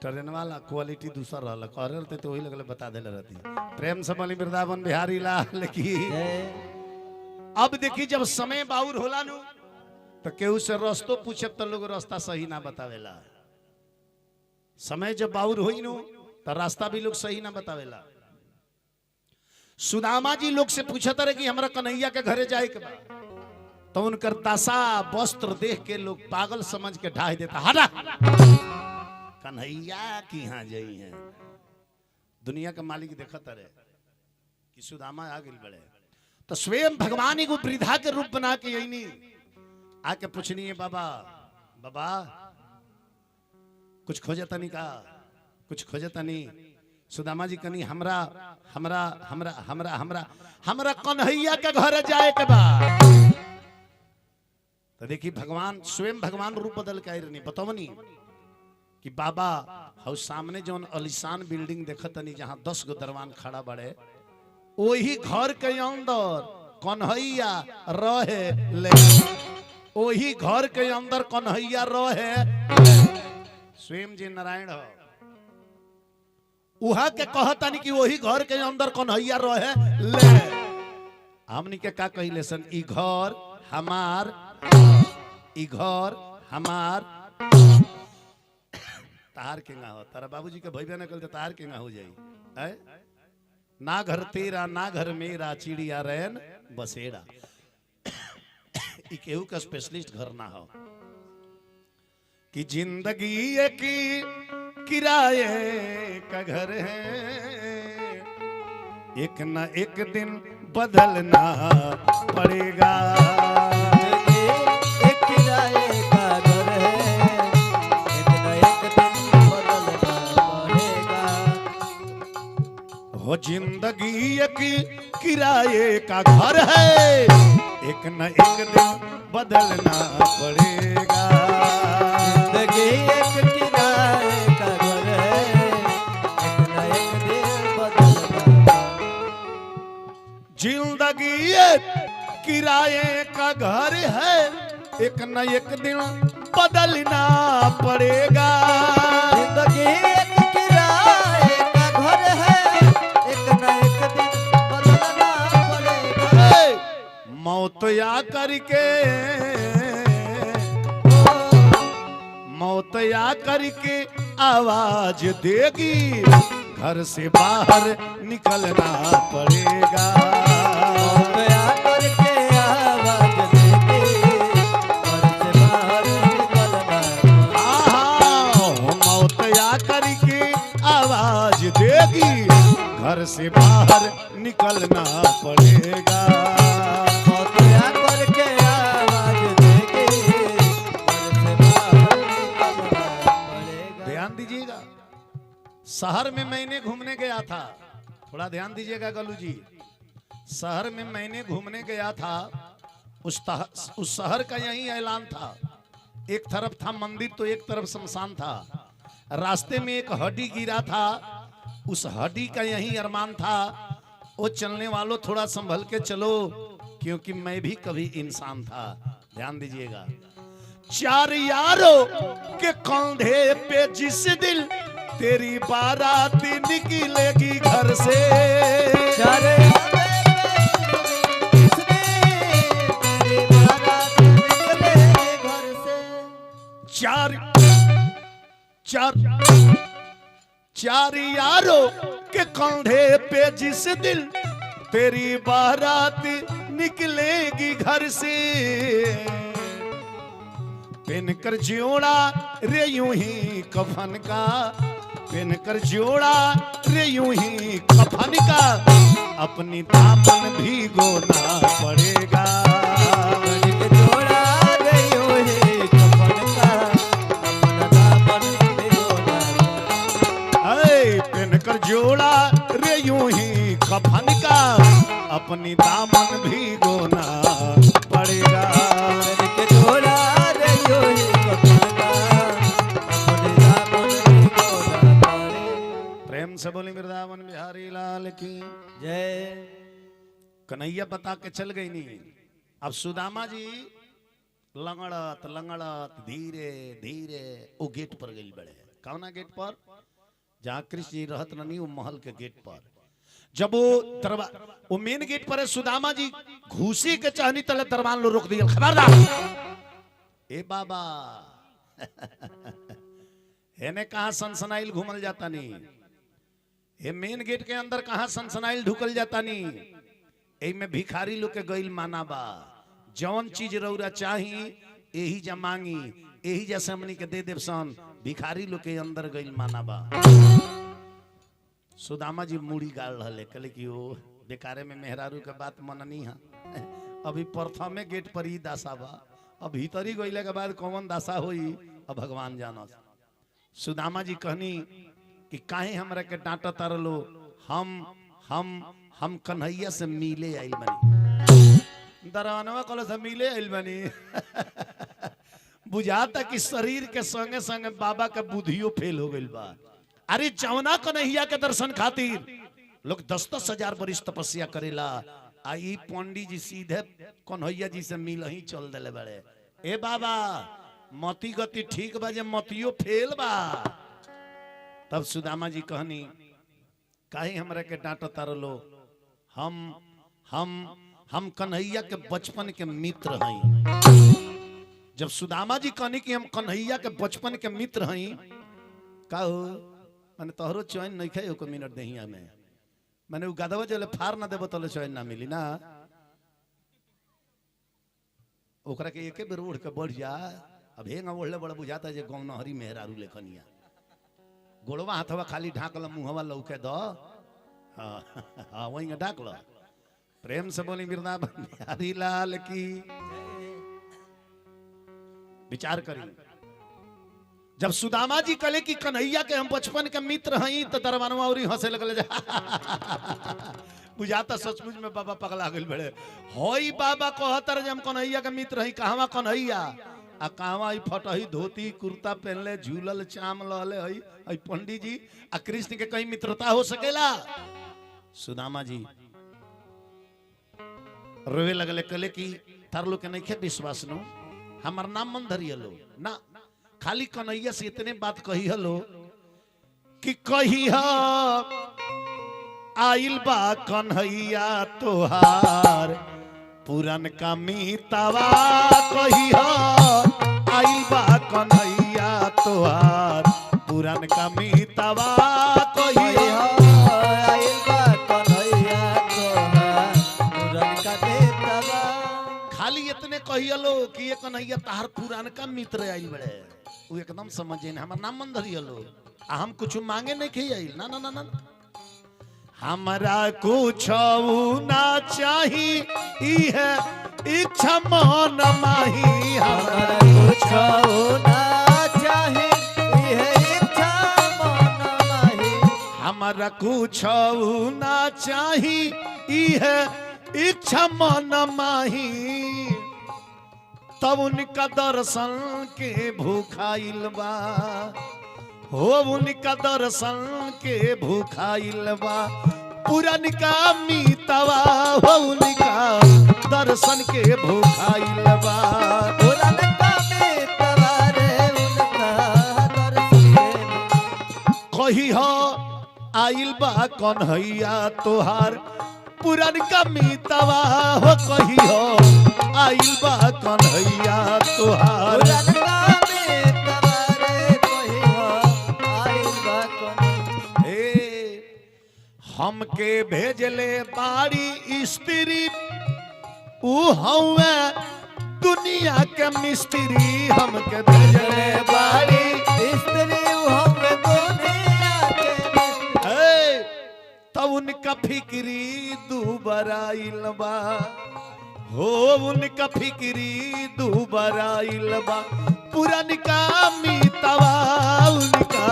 ट्रेन वाला क्वालिटी दूसरा रहला कह रहे रहते तो वही लगले बता देले रहती। प्रेम से बोली वृंदावन बिहारी लाल की। जय अब देखी जब समय बाउर होला नु तो केहू से रास्तो पूछे तो लोग रास्ता सही ना बतावेला। समय जब बाउर होई नु तो रास्ता भी लोग सही ना बतावेला। सुदामा जी लोग से पूछत रहे कि हमरा कन्हैया के घरे जाए के बा, तो उनकर दशा वस्त्र देख के लोग पागल समझ के ढाई देता। हटा कन्हैया की यहाँ जाई है। दुनिया का मालिक देखत रहे कि सुदामा आ गई बड़े, तो स्वयं भगवान ही को वृद्धा के रूप बना के यही नहीं आके पूछनी है, बाबा बाबा कुछ खोजता नहीं का, कुछ खोजता नहीं। सुदामा जी कनी हमरा हमरा हमरा हमरा हमरा हमरा कन्हैया के घर जाए के बा। तो देखिए भगवान स्वयं भगवान रूप बदल के आई बतवनी कि बाबा हाउ सामने जौन अलिशान बिल्डिंग देखत नहीं जहां 10 गो दरवान खड़ा बड़े, वही घर के अंदर कन्हैया रहे ले, वही घर के अंदर कन्हैया रहे स्वयं जी नारायण हो। उहा के कहता नहीं कि वही घर के अंदर कन्हैया रहे ले। हमनी के का कहिले सन, ई घर हमार, ई घर हमार। तार के ना हो, तारा बाबूजी के भैया न कल तार के ना हो जाई है? ना घर तेरा ना घर मेरा चिड़िया रैन बसेरा। ई केहू का स्पेशलिस्ट घर ना हो कि जिंदगी एक किराए का घर है, एक ना एक दिन बदलना पड़ेगा। एक किराए का घर है, एक न एक दिन बदलना पड़ेगा। हो जिंदगी एक किराए का घर है, एक न एक दिन बदलना पड़ेगा। जिंदगी एक किराए का घर है, एक न एक दिन बदलना। जिंदगी एक किराए का घर है, एक न एक दिन बदलना पड़ेगा। जिंदगी एक किराए का घर है, एक न एक दिन बदलना पड़ेगा। मौत या करके, मौत या करके आवाज देगी, घर से बाहर निकलना पड़ेगा। दया करके आवाज देगी, घर से बाहर निकलना। मौत या करके आवाज देगी, घर से बाहर निकलना पड़ेगा। दया करके आवाज देगी, घर से बाहर निकलना पड़ेगा। ध्यान दीजिएगा, शहर में मैंने घूमने गया था, थोड़ा ध्यान दीजिएगा गलू जी। शहर में मैंने घूमने गया था, उस शहर का यही ऐलान था। एक तरफ था मंदिर तो एक तरफ शमशान था। रास्ते में एक हड्डी गिरा था, उस हड्डी का यही अरमान था, वो चलने वालों थोड़ा संभल के चलो क्योंकि मैं भी कभी इंसान था। ध्यान दीजिएगा, चार यारों के कंधे पे जिस दिल तेरी बारात निकलेगी घर से। चारे तेरी बारात निकले घर से। चार चार चार यारों के कंधे पे जिस दिल तेरी बारात निकलेगी घर से। पहनकर जोड़ा रे यूं ही कफन का, पहनकर जोड़ा रे यूं ही कफन का, अपनी दामन भी गोना पड़ेगा। जोड़ा रे यूं ही कफन का, अपना दामन भिगोना पड़ेगा। पहनकर जोड़ा रे यूं ही कफन का, अपनी दामन भी गोना पड़ेगा। जोड़ा रे यूं ही कफन का, अपने दामन भिगोना पड़ेगा। प्रेम से बोली वृंदावन बिहारी लाल की जय। कन्हैया बता के चल गई नहीं। अब सुदामा जी लंगड़त लंगड़त धीरे धीरे वो गेट पर गई बड़े। कौना गेट पर? जहाँ कृष्ण जी रहत नहीं वो महल के गेट पर। जब वो मेन गेट पर है, सुदामा जी घुसी के चाहनी तले दरबान लो रोक दिया, खबरदार ए बाबा हेने कहा सनसनाइल घूमल जाता नहीं, ये मेन गेट के अंदर कहा सनसनाइल ढुकल जाता नहीं, एही में भिखारी लोग के गइल माना बा। जौन चीज रौरा चाही यही जा मांगी, यही जैसे हमनी के दे देव सन, भिखारी लोग के अंदर गइल माना बा। सुदामा जी मुड़ी गाड़ रहे, कहले कि ओ बेकारे में मेहरारू के बात मननी है, अभी प्रथमे गेट पर ही दासा बा, अब भीतरी गइले के बाद कौन दासा होई अब भगवान जानस। सुदामा जी कहनी कि काहे हमरा के डांटा तारलो, हम कन्हैया से मिले आइल बनी। दरवानवा कहलो से मिले आइल बनी बुझाता कि शरीर के संगे संगे बाबा का बुद्धियो फेल हो गइल बा। अरे जौना कन्हैया के दर्शन खातिर लोग 10-10 हजार बरिस तपस्या करेला, आई पंडित जी सीधे कन्हैया जी से मिल ही चल दिले बड़े। ए बाबा मती गति ठीक बा, जे मतियो फेल बा। तब सुदामा जी कहनी काहे हमरा के डांट तारलो, हम कन्हैया के बचपन के मित्र हई। जब सुदामा जी कहनी कि हम कन्हैया के बचपन के मित्र हई, काहो मैंने तोहरो चैन नहीं खाई एको मिनट दहिया में, मैंने वो गदवा जले फार ना देबो तले चैन ना मिली ना, ओकरा के एके बेर ओढ़ के बढ़ जा। अब हेंगा ओढ़ले बड़ा बुझाता जे गौन हरी मेहरारू लेखनिया, गोड़वा हाथवा खाली ढाकल मुहवा लौके दो, हाँ वही ढाक लो। प्रेम से बोली वृंदावन बिहारी लाल की। विचार करी, जब सुदामा जी कहले कि कन्हैया के हम बचपन के मित्र हई, तो दरबानवा औरी हंसे लगले बुझाता सचमुच में बाबा पगला गइल बड़े। होई बाबा कहतर जे हम कन्हैया के मित्र हई, कहवा कन्हैया आ कहवा ई फटही धोती कुर्ता पहनले झूलल चाम लहले हई, हई पंडित जी आ कृष्ण के कहीं मित्रता हो सकेला। सुदामा जी रोवे लगले, कहले कि तार लोग के नहीं खे विश्वास नो, हमार नाम मन धरियलो ना, खाली कन्हैया से इतने बात कही हलो कि कही आइल बा कन्हैया तोहार पुरन का मीतावा, कही आइल बा कन्हैया तोहार पुरन का मीतावा, कही आइल बा कन्हैया तोहार पुरन का मीतावा। खाली इतने कहियलो कि ये कन्हैया तहार पुरान का मित्र आइल बड़े, वो एकदम समझे न हमार नाम मन धरियलो, आ हम कुछ मांगे नहीं खे आइल ना ना ना ना, हमरा कुछ ना चाही ई है इच्छा मन माही, हमरा कुछ ना चाही ई है इच्छा मन माही, हमरा कुछ ना चाही ई है इच्छा मन माही। तब उनका दर्शन के भूखाइल बा, हो उनका दर्शन के भूखाइल बा, पुरन का मीतवा हो उनका दर्शन के भूखाइल बा, पुरन का मीतवा रे उनका दर्शन के। कही हो आइल बा कन्हैया तोहार पुरन का मीतवा हो, कही हो आइल बा कन्हैया तोहार पुरन का मीतवा रे कही हो आइल बा कन्हैया। हमके भेजले बाड़ी स्त्री ऊ हवे दुनिया के मिस्त्री, हमके भेजले बाड़ी स्त्री ऊ हवे दुनिया के मिस्त्री, तब उनका फिक्री दुबराइल बा, हो उनका फिक्री दुबराइल बा, पुरन का मीतवा उनका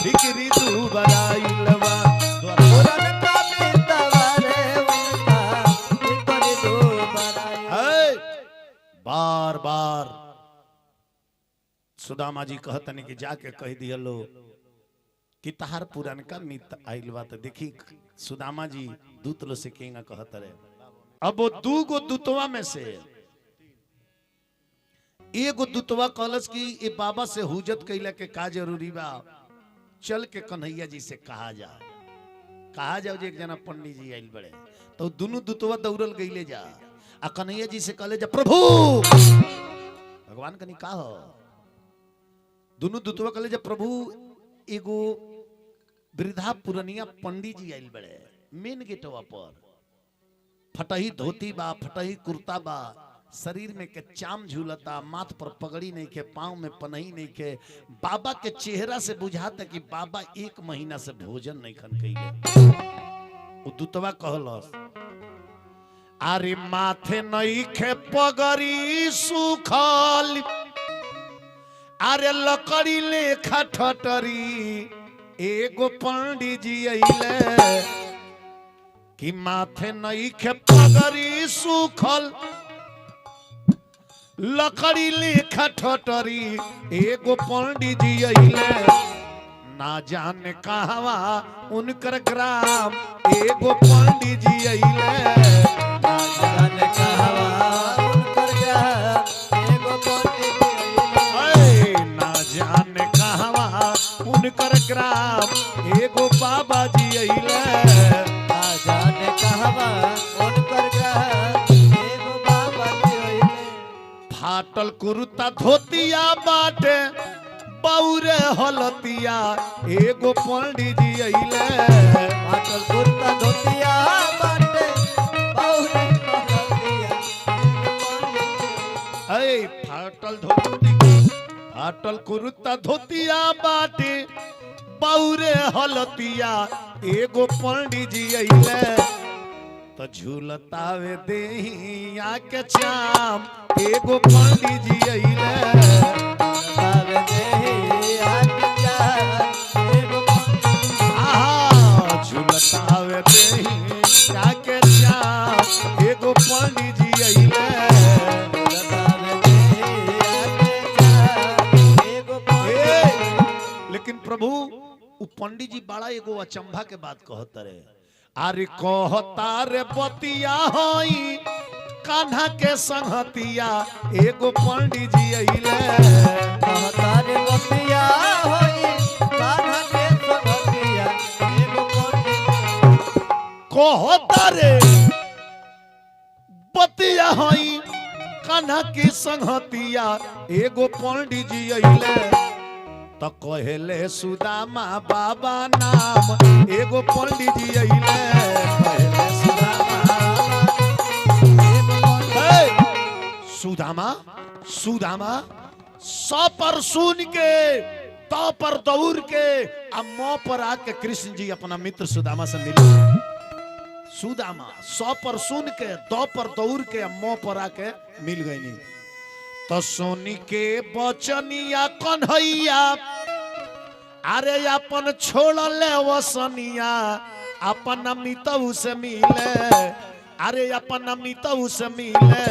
फिक्री दुबराइल बा, पुरन का मीतवा रे उनका फिक्री दुबराइल। बार बार सुदामा जी कहतन कि जाके कह दियलो कि तहार पुरान का मित्र आइल बा। तो देखी सुदामा जी दूत लो से केंगा कहत रहे। अब वो दू गो दूतवा में से एगो दूतवा कहलस कि ए बाबा से हुजत कैला के का जरूरी बा, चल के कन्हैया जी से कहा जाओ जे एक जना पंडित जी आइल बड़े तो दोनों दूतवा दौड़ल गईले जा आ कन्हैया जी से कहले जा प्रभु भगवान कनी का हो दोनों दूतवा कहले जा प्रभु एगो वृद्धा पुरनिया पंडित जी आइल बड़े मेन गेटवा पर फटही धोती बा फटही कुर्ता बा शरीर में के चाम झूलता माथ पर पगड़ी नहीं के पांव में पनही नहीं के बाबा के चेहरा से बुझाता कि बाबा 1 महीना से भोजन नहीं खन कइले उ दूतवा कहलस अरे माथे नहीं खे पगड़ी सुखल अरे लकड़ी लेखा ठटरी एगो पंडित जी अइले कि माथे नहीं खे पगड़ी सुखल लकड़ी लेखा ठटरी एगो पंडित जी अइले ना जाने कहवा उनकर ग्राम एगो पंडित जी अइले ना जाने कहवा उनकर ग्राम एगो पंडित जी अइले ना जाने कहवा उनकर ग्राम एगो बाबा जी अइले ना जाने कहवा उनकर ग्राम एगो बाबा जी अइले फाटल कुर्ता धोतिया बाटे बौरे हलतिया एगो पंडित जी अइले फाटल कुर्ता धोतिया बाटे बहुरे हलतिया फाटल कुर्ता धोतिया बाटे बौरे हलतिया एगो पंडित जी अइले तो झूलतावे देही आके चाम एगो पंडित जी अइले आवे देही आके चाम एगो झूलतावे देही आके चाम एगो पंडित जी अइले लेकिन प्रभु उ पंडित जी बड़ा एगो अचंभा के बात कहत रे अरे कहता रे बतिया होई कान्हा के संगतिया एगो पंडित जी अइले कहता रे बतिया होई कान्हा के संगतिया एगो पंडित कहता रे बतिया होई कान्हा के संगतिया एगो पंडित जी अइले तो कहले सुदामा बाबा नाम एगो पंडित जी अइले कहले सुदामा सौ पर सुन के तो पर दौड़ के आ मौ पर आके कृष्ण जी अपना मित्र सुदामा से मिले सुदामा 100 पर सुन के 2 पर दौड़ के मौ पर आके मिल गई तो सोनी के बचनिया कन्हैया अरे अपन छोड़ ले वसनिया अपन मितऊ से मिले अरे अपन मितऊ से मिले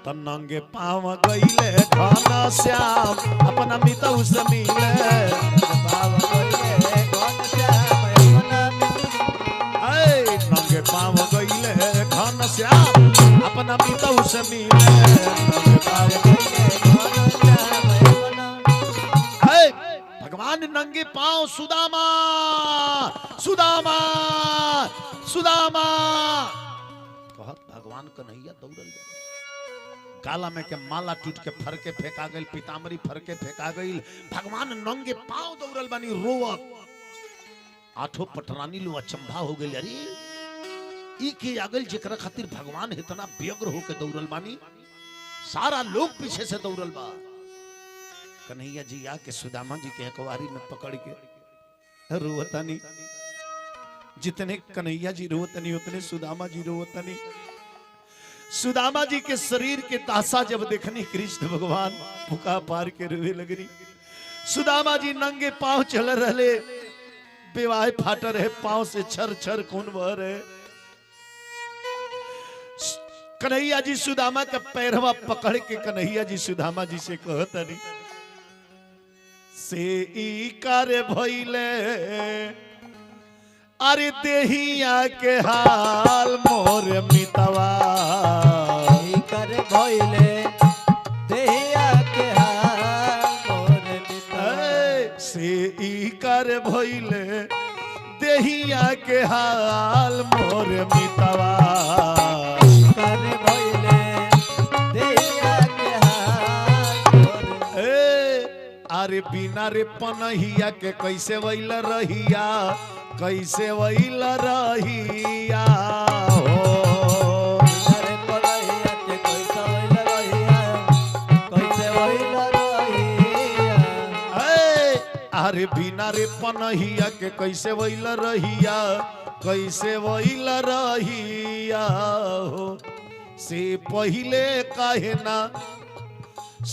तो नंगे पाँव गईले घन श्याम अपन मितऊ से मिले नंगे पाँव गईले घन श्याम अपन मितऊ से मिले भगवान नंगे पांव सुदामा सुदामा सुदामा कहत भगवान कन्हैया दौड़ल गाला में के माला टूट के फरके फेंका गई पीताम्बरी फरके फेंका गई भगवान नंगे पांव दौड़ल बानी रोवत आठों पटरानी लो अचंभा हो गई अरे ई के आगल जेकरा खातिर भगवान इतना व्यग्र होके दौड़ल बानी सारा लोग पीछे से दौड़ल बा कन्हैया जी आके सुदामा जी के अखबारी में पकड़ के रोवतनी जितने कन्हैया जी रोवतनी उतने सुदामा जी रोवतनी सुदामा जी के शरीर के तासा जब देखनी कृष्ण भगवान फुका पार के रोवे लगनी सुदामा जी नंगे पांव चल रहे बेवाह फाट रहे पांव से छर छर खून बह रहे कन्हैया जी सुदामा का पैरवा पकड़ के कन्हैया जी सुदामा जी से कहतनी से ई कर भइले अरे देहिया के हाल मोर मितवा ई कर भइले देहिया के हाल मोर मितवा से ई कर भइले देहिया के हाल मोर मितवा कर भइले देहिया के हाल मोर। अरे बिना रे पनहिया के कैसे वैल रहिया कैसे वैल रहिया हो अरे पलैया के कैसे वैल रहिया कैसे वैल रहिया। अरे बिना रे पनहिया के कैसे वैल रहिया कैसे वैल रहिया हो से पहिले काहे ना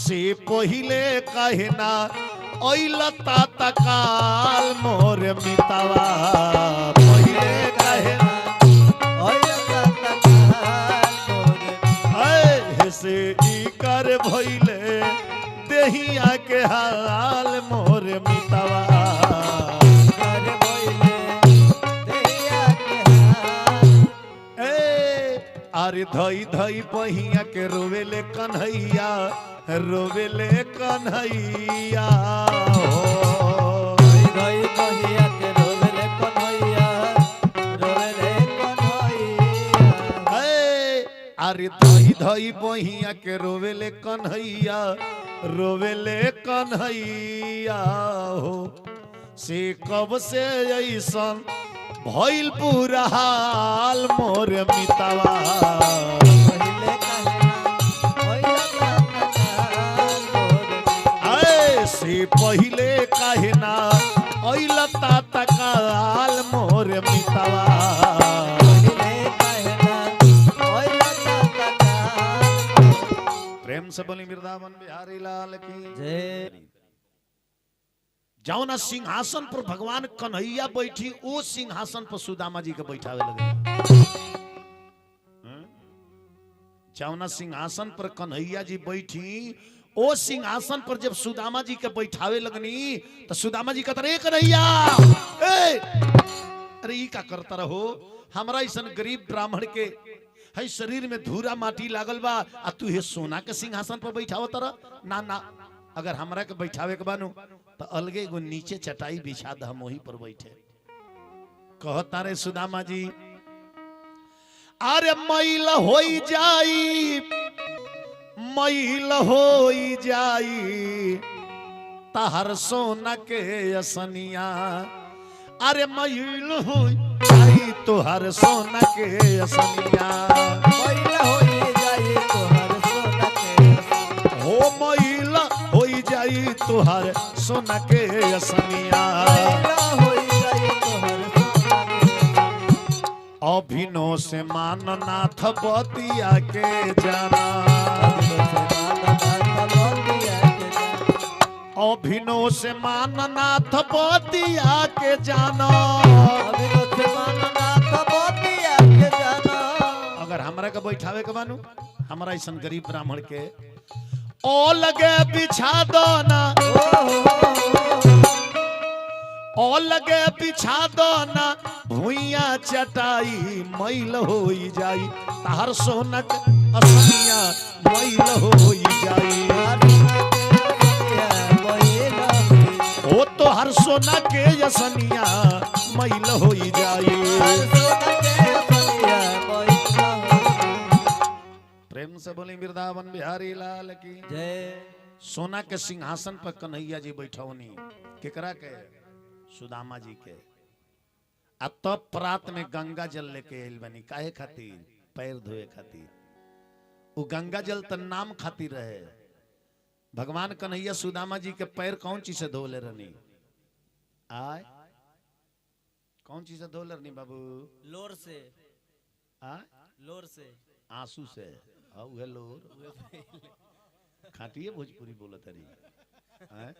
से पहिले काहे ना ओइल ता काल मोर मितवा पहिले काहे ना ओइल ता काल मोर। से ई कर भइले देहिया के हाल मोर मितवा कर भइले देहिया के हाल। अरे धई धई बहिया के रोवेले कन्हैया रोवेले कन्हैया हो गई बहिया के रोवेले कन्हैया रोवेले कन्हैया। अरे धई धई बहिया के रोवेले कन्हैया रोवेले कन्हैया हो से कब से ऐसन भइल पूरा हाल मोर मितवा पहिले कहना ओइल ता काल मोर। से पहिले काहे ना ओइल ता काल मोर मितवा पहिले कहना ओइल ता काल मोर। प्रेम से बोली वृंदावन बिहारी लाल की जय। जौना सिंहासन पर भगवान कन्हैया बैठी वो सिंहासन पर सुदामा जी के बैठावे लगे जौना सिंहासन पर कन्हैया जी बैठी ओ सिंहासन पर जब सुदामा जी के बैठावे लगनी तो सुदामा जी कहते रे कन्हैया अरे ई का करता रहो हमरा ऐसन गरीब ब्राह्मण के है शरीर में धूरा माटी लागल बा आ तू हे सोना के सिंहासन पर बैठावत रह ना ना अगर हमरा के बैठावे के बानू तो अलगे एगो नीचे चटाई बिछा द हम वहीं पर बैठे कहता रे सुदामा जी अरे मैल होई जाई मैल होई जाई तहर सोना के असनिया अरे मैल होई जाई तुहर सोना के असनिया मैल होई जाई तोहर सोना के हो मैल होई जाई तुहर सोना के असनिया मैल होई जाई तोहर सोना के। अभिनो से माननाथ बतिया के जाना अभिनो से माननाथ बतिया के जाना अगर हमरा के बैठावे के बानू हमरा ऐसा गरीब ब्राह्मण के ओ लगे बिछा दो ना ओ लगे बिछा दो ना भुइया चटाई मैल होई जाई तहर सोनक असनिया मैल होई जाई ओ तो हर सोना के असनिया मैल होई जाई प्रेम से बोली वृंदावन बिहारी लाल की जय। सोना के सिंहासन पर कन्हैया जी बैठौनी केकरा के सुदामा जी के आ तब प्रात में गंगा जल लेके आइल बनी काहे खातिर पैर धोए खातिर वो गंगा जल त नाम खातिर रहे भगवान कन्हैया सुदामा जी के पैर कौन चीज से धोले रहनी आय कौन चीज से धोले रहनी बाबू लोर से आय लोर से आंसू से उहे लोर खाटिए भोजपुरी बोलत हरी आय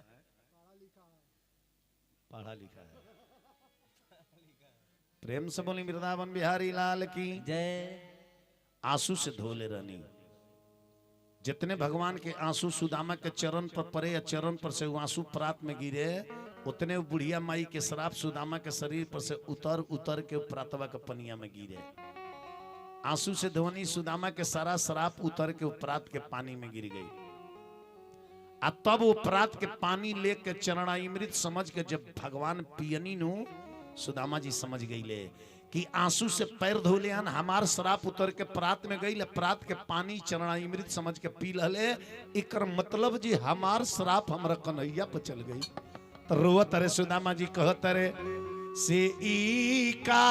पढ़ा लिखा है प्रेम से बोली वृंदावन बिहारी लाल की जय। आंसू से धोले रहनी जितने भगवान के आंसू सुदामा के चरण पर पड़े या चरण पर से वो आंसू प्रात में गिरे उतने वो बुढ़िया माई के श्राप सुदामा के शरीर पर से उतर उतर के प्रातवा के पनिया में गिरे आंसू से धोनी सुदामा के सारा श्राप उतर के प्रात के पानी में गिर गई आ तब वो प्रात के पानी लेके चरणामृत समझ के जब भगवान पियनी नु सुदामा जी समझ गई ले कि आंसू से पैर धोले हन, हमार श्राप उतर के प्रात में गई, प्रात के पानी चरणामृत समझ के पी लले, इकर मतलब जी हमार श्राप हमरा कन्हैया पर चल गई। तो रोवत रे सुदामा जी कहत रे से ई का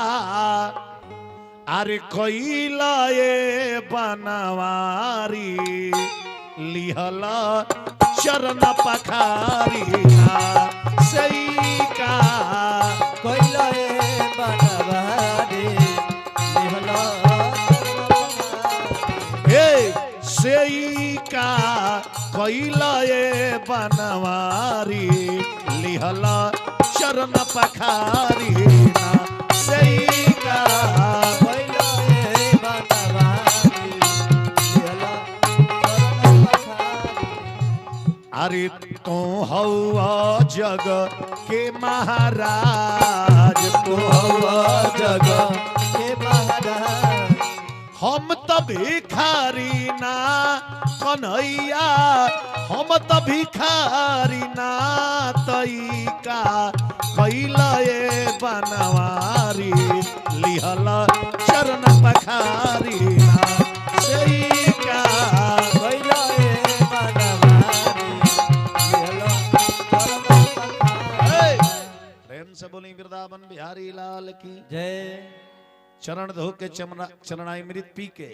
अरे कोइला ये बनवारी लिहला चरण पखारी सही का कोइला ए बनवारी लिहला ए सही का कोइला ये बनवारी लिहला चरण पखारी सही का कोइला ए बनवारी लिहला चरण पखारी। अरे तो हवा जग के महाराज, तू हवा जग के महाराज, हम तो भिखारी ना कन्हैया, हम तो भिखारी ना तई का कैला ये बनवारी लिहला चरण पखारी ना सही का कोइला ए बनवारी लिहला चरण पखारी। प्रेम से बोली वृंदावन बिहारी लाल की जय। चरण धो के चरणामृत पी के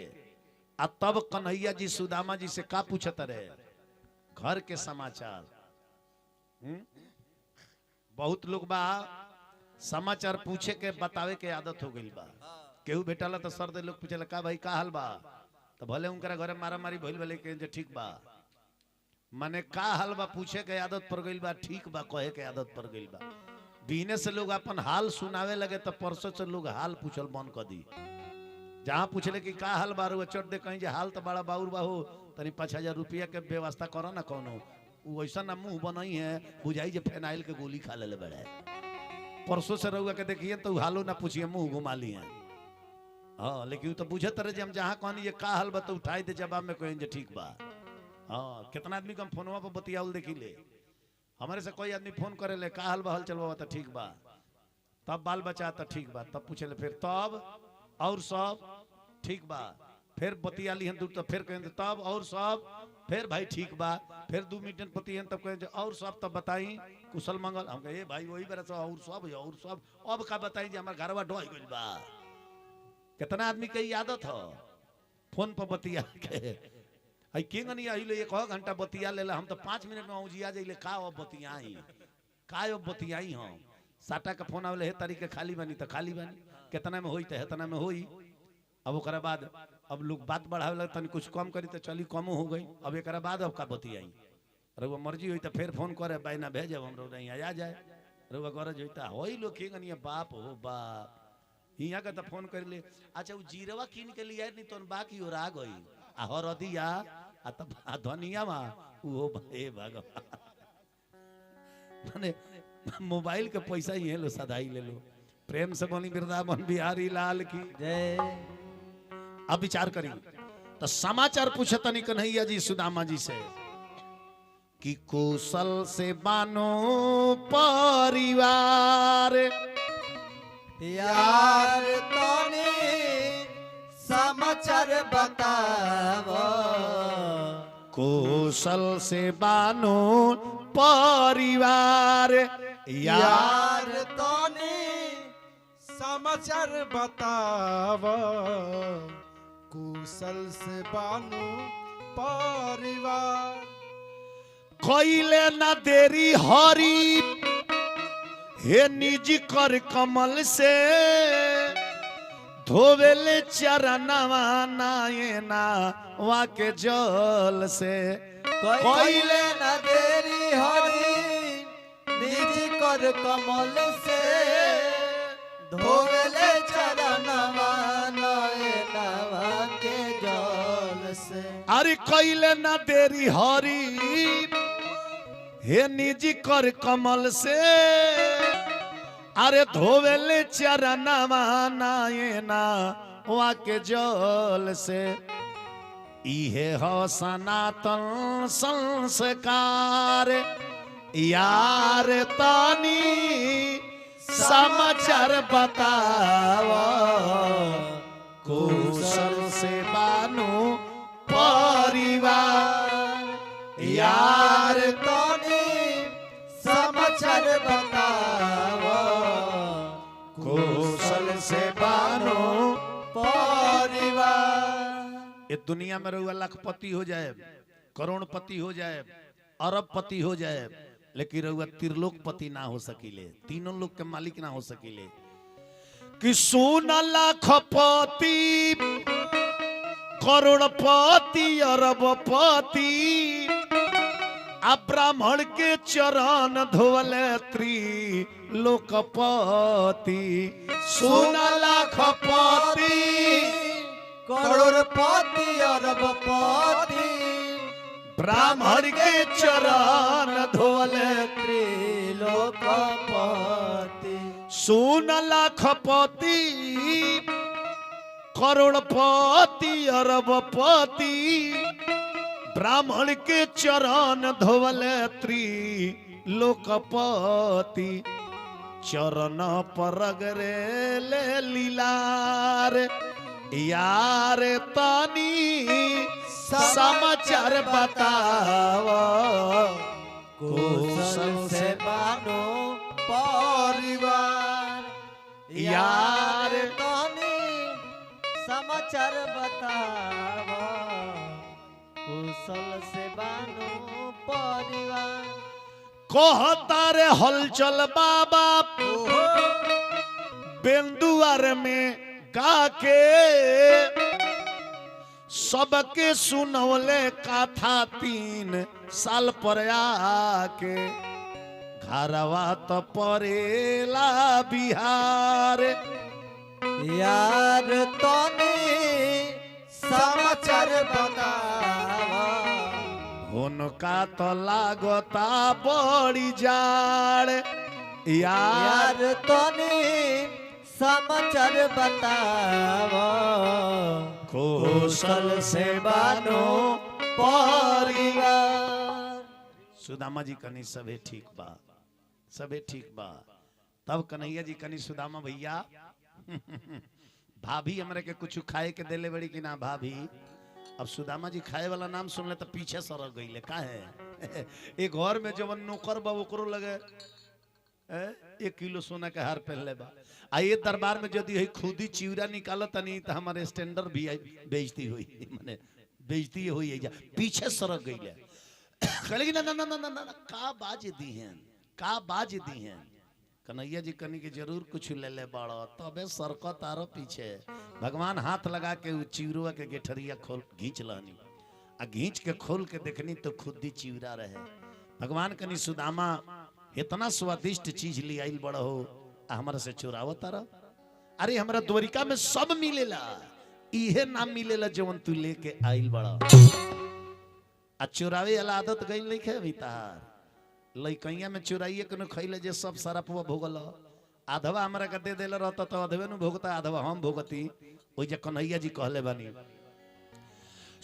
आ तब कन्हैया जी सुदामा जी से का पूछत रहे घर के समाचार। बहुत लोग बा समाचार पूछे के बतावे के आदत हो गई बा, केहू बेटाला तो सर दे लोग पूछेला का भाई का हाल बा, तो भले उनकरा घरे मारा मारी भइल भले के जे ठीक बा, माने का हाल बा पूछे के आदत पड़ गई बा, ठीक बा कहे के आदत पड़ गई बा। बीने से लोग अपन हाल सुनावे लगे तो परसों से लोग हाल पूछल बंद कर दी। जहाँ पूछले कि का हाल बारू चट दे कहीं जे हाल तो बड़ा बाउर बाहू तनी 5,000 रुपया के व्यवस्था करो ना कोनो, वो ऐसा ना मुंह बनाई है बुझाई जे फेनाइल के गोली खा ले बड़े। परसों से रहुआ के देखिए तो हालो ना पूछिए मुंह घुमा ली है। हाँ लेकिन तो बुझत रहे हम जहाँ कहनी ये का हाल बा तो उठाई दे जवाब में कहें जे ठीक बा। हाँ कितना आदमी को हम फोनवा पर बतियावल देखी ले, हमारे से कोई आदमी फोन करे ले का हाल बा हल चलवा तो ठीक बा, तब बाल बचा तो ठीक बा, तब पूछे ले फिर तब और सब ठीक बा, फिर बतिया ली तो फिर कहें तब और सब, फिर भाई ठीक बा, फिर 2 मिनट पति तब कहें और सब तब बताई कुशल मंगल। हम कहे भाई वही बेरा से और सब अब का बताई जे हमार घरवा ढोई गइल बा। कितना आदमी के आदत हो फोन पर बतिया के आई किंग नहीं आई ले 1 घंटा बतिया लेला, हम तो 5 मिनट में उजिया जाइले का अब बतियाई का अब बतियाई हम साटा का फोन आवले हे तारीख खाली बनी तो खाली बनी, कितना में होई तो हेतना में होई। अब ओकरा बाद अब लोग बात बढ़ावे लगे तनी कुछ कम करी तो चली कमो हो गई, अब एकरा बाद अब का बतियाई। रउआ मर्जी होई तो फिर फोन करे बाइना भेजब हम रउआ यहाँ आ जाए, रउआ गरज होई तो होई लोग किंग नहीं बाप हो बाप हिया का तो फोन कर ले। अच्छा वो जीरवा कीन के लिए नहीं तो बाकी और आ गई आ हरदिया आ तब धनिया मा वो हे भगवान माने मोबाइल के पैसा ही है लो सदाई ले लो। प्रेम से बोली वृंदावन बिहारी लाल की जय। अब विचार करी तो समाचार पूछे तनी कन्हैया जी सुदामा जी से कि कुशल से बानो परिवार यार तने समाचार बतावो, कुशल से बानो परिवार यार तने समाचार बताव कुशल से बानु परिवार। कोइले न देरी हरी हे निज कर कमल से धोवेले चरणवा नायना वाके जल से। कोइले न देरी हरी निज कर कमल से धोवेले चरणवा नयनवा के जल से। अरे कोइले न देरी हरी हे निज कर कमल से अरे धोवेले चरणवा नायना वाके जल से। इहे हो सनातन संस्कार यार तानी समाचार बतावा कुशल से बानो परिवार यार तोनी समाचार बतावा कुशल से बानो परिवार। ये दुनिया में रहुआ लखपति हो जाए, करोड़पति हो जाए, अरबपति हो जाए, लेकिन रहुआ त्रिलोकपति ना हो सकीले, तीनों लोक के मालिक ना हो सकीले। कि सोना लखपति करोड़पति अरबपति आ ब्राह्मण के चरण धोवले त्रिलोकपति। सोना लखपति करोड़पति अरबपति ब्राह्मण के चरण धोवले त्रिलोकपति। सोन लखपति करोड़पति अरबपति ब्राह्मण के चरण धोवले त्रिलोकपति। चरण पर गरे ले लीलार यार तानी समाचार बतावा कुशल से बानो परिवार यार तोनी समाचार बतावा कुशल से बानो परिवार। कहता रे हलचल बाबा बेंदुआर में गाके सबके सुनवले कथा 3 साल पर आके घरवा तो परेला बिहार यार तोनी समाचार बतावा उनका तो लागता बड़ी जाड़ यार यार तोनी समाचार बतावा कुशल से बानो परिवार। सुदामा जी कनी सबे ठीक बा, सबे ठीक बा। तब कन्हैया जी कनी सुदामा भैया भाभी हमरे के कुछ खाए के देले बड़ी कि ना भाभी। अब सुदामा जी खाए वाला नाम सुनले तो पीछे सरक गईले का है एक घर में जवन नौकर बा ओकरो लगे 1 किलो सोना के हार पहनले बा। आ ये दरबार में यदि है खुदी चिवरा निकालत नहीं तो हमारे स्टैंडर्ड भी बेइज्जती हुई, माने बेइज्जती हुई है। पीछे सरक गईले कहले कि ना ना ना ना ना का बाज दी हैं, का बाज दी हैं। कन्हैया जी कनी के जरूर कुछ ले ले बड़ो तबे सरक तारो पीछे। भगवान हाथ लगा के चिवरुआ के गेठरिया खोल घींच लहनी आ घींच के खोल के देखनी तो खुदी चिवरा रहे। भगवान कनी सुदामा इतना स्वादिष्ट चीज ले आइल बड़ हो हमारा से चुरावत तारा। अरे हमारा द्वारिका में सब मिलेला, इहे नाम मिलेला जवन तू लेके आइल बड़ा। आ चुरावे वाला आदत गई नहीं है तार लइकैया में चुराइए के खैले जे सब सरपवा भोगल आधवा हमरा के दे देले रहता तो आधवे नु भोगता आधवा हम भोगती। ओइ जे कन्हैया जी कहले बानी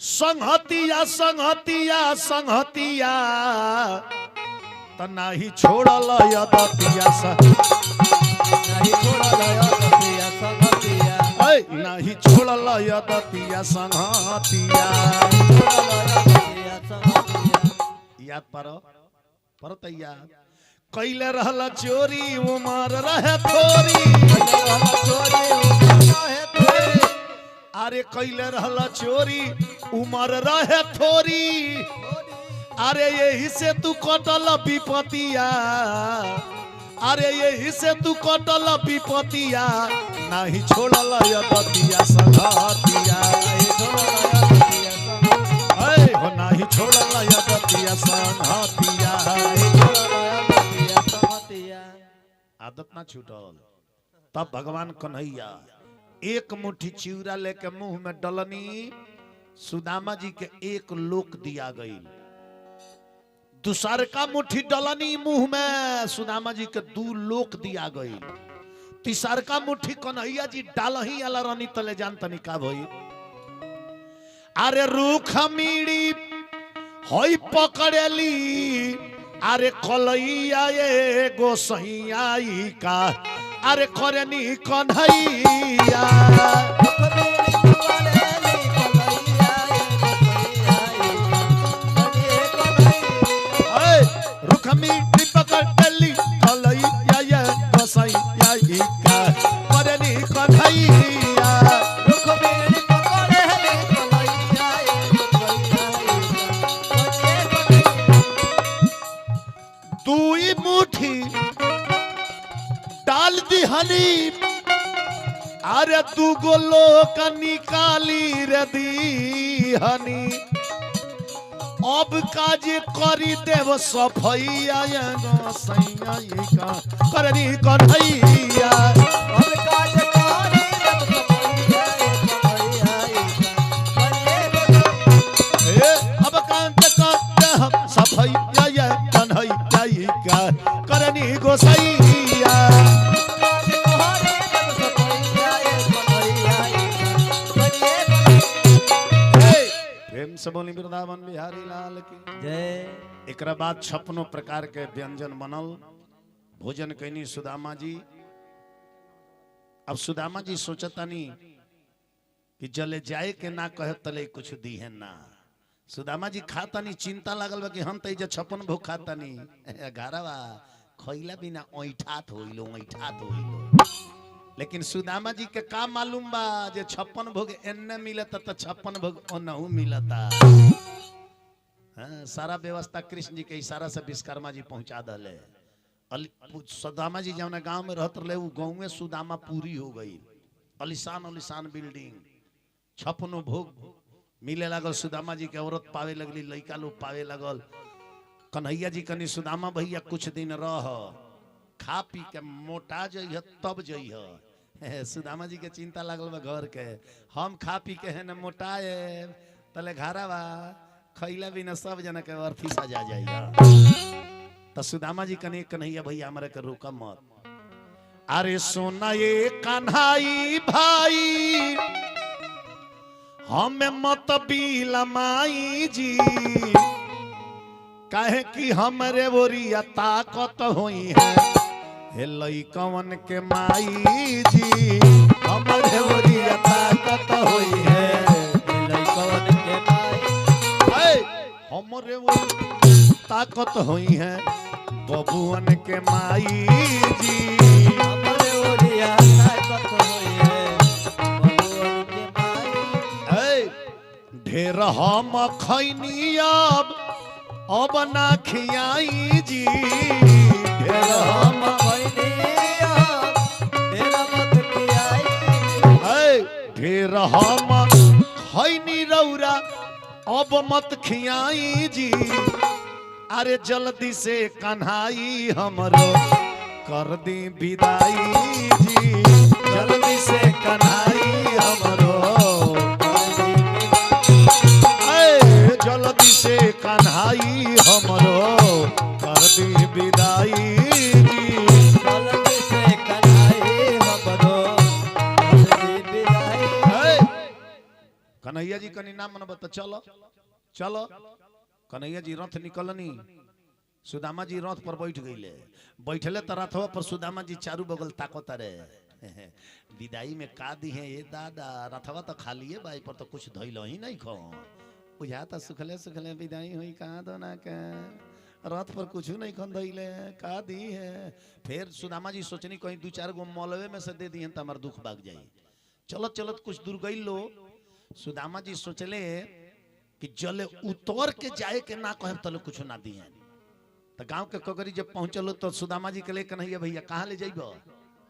संहतिया संहतिया संहतिया त नाही छोड़ल यदतिया नहीं छोड़ल यदतिया संगतिया नहीं छोड़ल यदतिया संहतिया। याद पारो पर तैया कैले रहल चोरी उमर रहे थोरी अरे कैले रहल चोरी उमर रहे थोरी अरे यही से तू कटल विपतिया अरे यही से तू कटल विपतिया नहीं छोड़ल यदतिया संगतिया हो नहीं छोड़ल यदतिया संगतिया। आदत ना छूटल। तब भगवान कन्हैया एक मुट्ठी चिवरा लेके मुंह में डलनी सुदामा जी के 1 लोक दिया गई। दूसर का मुट्ठी डलनी मुंह में सुदामा जी के 2 लोक दिया गई। तीसर का मुट्ठी कन्हैया जी डाल ही अला रनी तले जान तनी का भई अरे रूख मीड़ी होई पकड़ली अरे कलैया ये गोसैयाई का अरे करनी कन्हैया रुख मीड़ी पकड़ली कलैया ये गोसैयाई का करनी कन्हैया दुई मुट्ठी डाल दी हनी अरे तू गोलो का निकाली रे दी हनी अब काज करी देव सफैया सैया का करनी कन्हैया अब काज करी अब कांत करते हम सफैया कन्हैया का करनी गोसैया प्रेम से बोली वृंदावन बिहारी लाल की जय। एकरा बाद 56 प्रकार के व्यंजन बनल भोजन कैनी सुदामा जी। अब सुदामा जी सोचतानी कि जले जाए के ना कहे तले कुछ दी है ना। सुदामा जी खातानी चिंता लागल बा कि हम तई जे 56 भोग खातानी घरवा खइला बिना ओइठात होइलो लेकिन सुदामा जी के का मालूम बा जे 56 भोग एन्ने मिलता त 56 भोग ओनहु मिलता। हाँ, सारा व्यवस्था कृष्ण जी के इशारा से विश्वकर्मा जी पहुंचा दले। सुदामा जी जौन गांव में रहत रहे वो गांव में सुदामा पूरी हो गई। अलिशान बिल्डिंग 56 भोग मिले लगल। सुदामा जी के औरत पावे लगली, लड़का लोग पावे लगल। कन्हैया जी कनी सुदामा भैया कुछ दिन रह खा पी के मोटा जइह तब जइह। सुदामा जी के चिंता लागल बा घर के, हम खा पी के है न मोटाए तले घरवा खैला बिना सब जना के अर्थी सजा जाइया। तो सुदामा जी कने कन्हैया भैया हमारे के रोका मत। अरे सोना ये कन्हाई भाई हमें मत बिलमाई जी कहे कि हमरे बोरिया ताकत होई है हे लइकवन के माई जी हमरे बोरिया ताकत होई है हे लइकवन के माई हमरे ताकत होई है बबुअन के माई जी हमरे ओरिया ताकत होई है बबुअन के माई। ढेर हम खैनी अब ना खियाई जी ढेर हम ढेर हम खैनी रौरा अब मत खियाई जी। अरे जल्दी से कन्हाई हमरो कर दी विदाई जी जल्दी से कन्हाई हमरो जल्दी से कन्हाई हमरो कर दी विदाई जी जल्दी से कन्हाई हमरो कर दी विदाई। कन्हैया जी कनी नाम मन बता चलो चलो। कन्हैया जी रथ निकलनी, सुदामा जी रथ पर बैठ गईले। बैठले तो रथवा पर सुदामा जी चारू बगल ताकत रे विदाई में का दी है ये दादा। रथवा तो खाली है बाई पर तो कुछ धइल ही नहीं खो बुझाता सुखले सुखले विदाई हुई कहाँ दो ना के रथ पर कुछ नहीं खन धइले का दी है। फिर सुदामा जी सोचनी कहीं 2-4 गो मौलवे में से दे दी तो हमार दुख भाग जाई। चलत चलत कुछ दूर गई लो सुदामा जी सोचले कि जले उतर के जाए के ना कहे तले कुछ ना दिए। तो गांव के कगरी जब पहुंचलो तो सुदामा जी के ले कन्हैया भैया कहाँ ले जाइब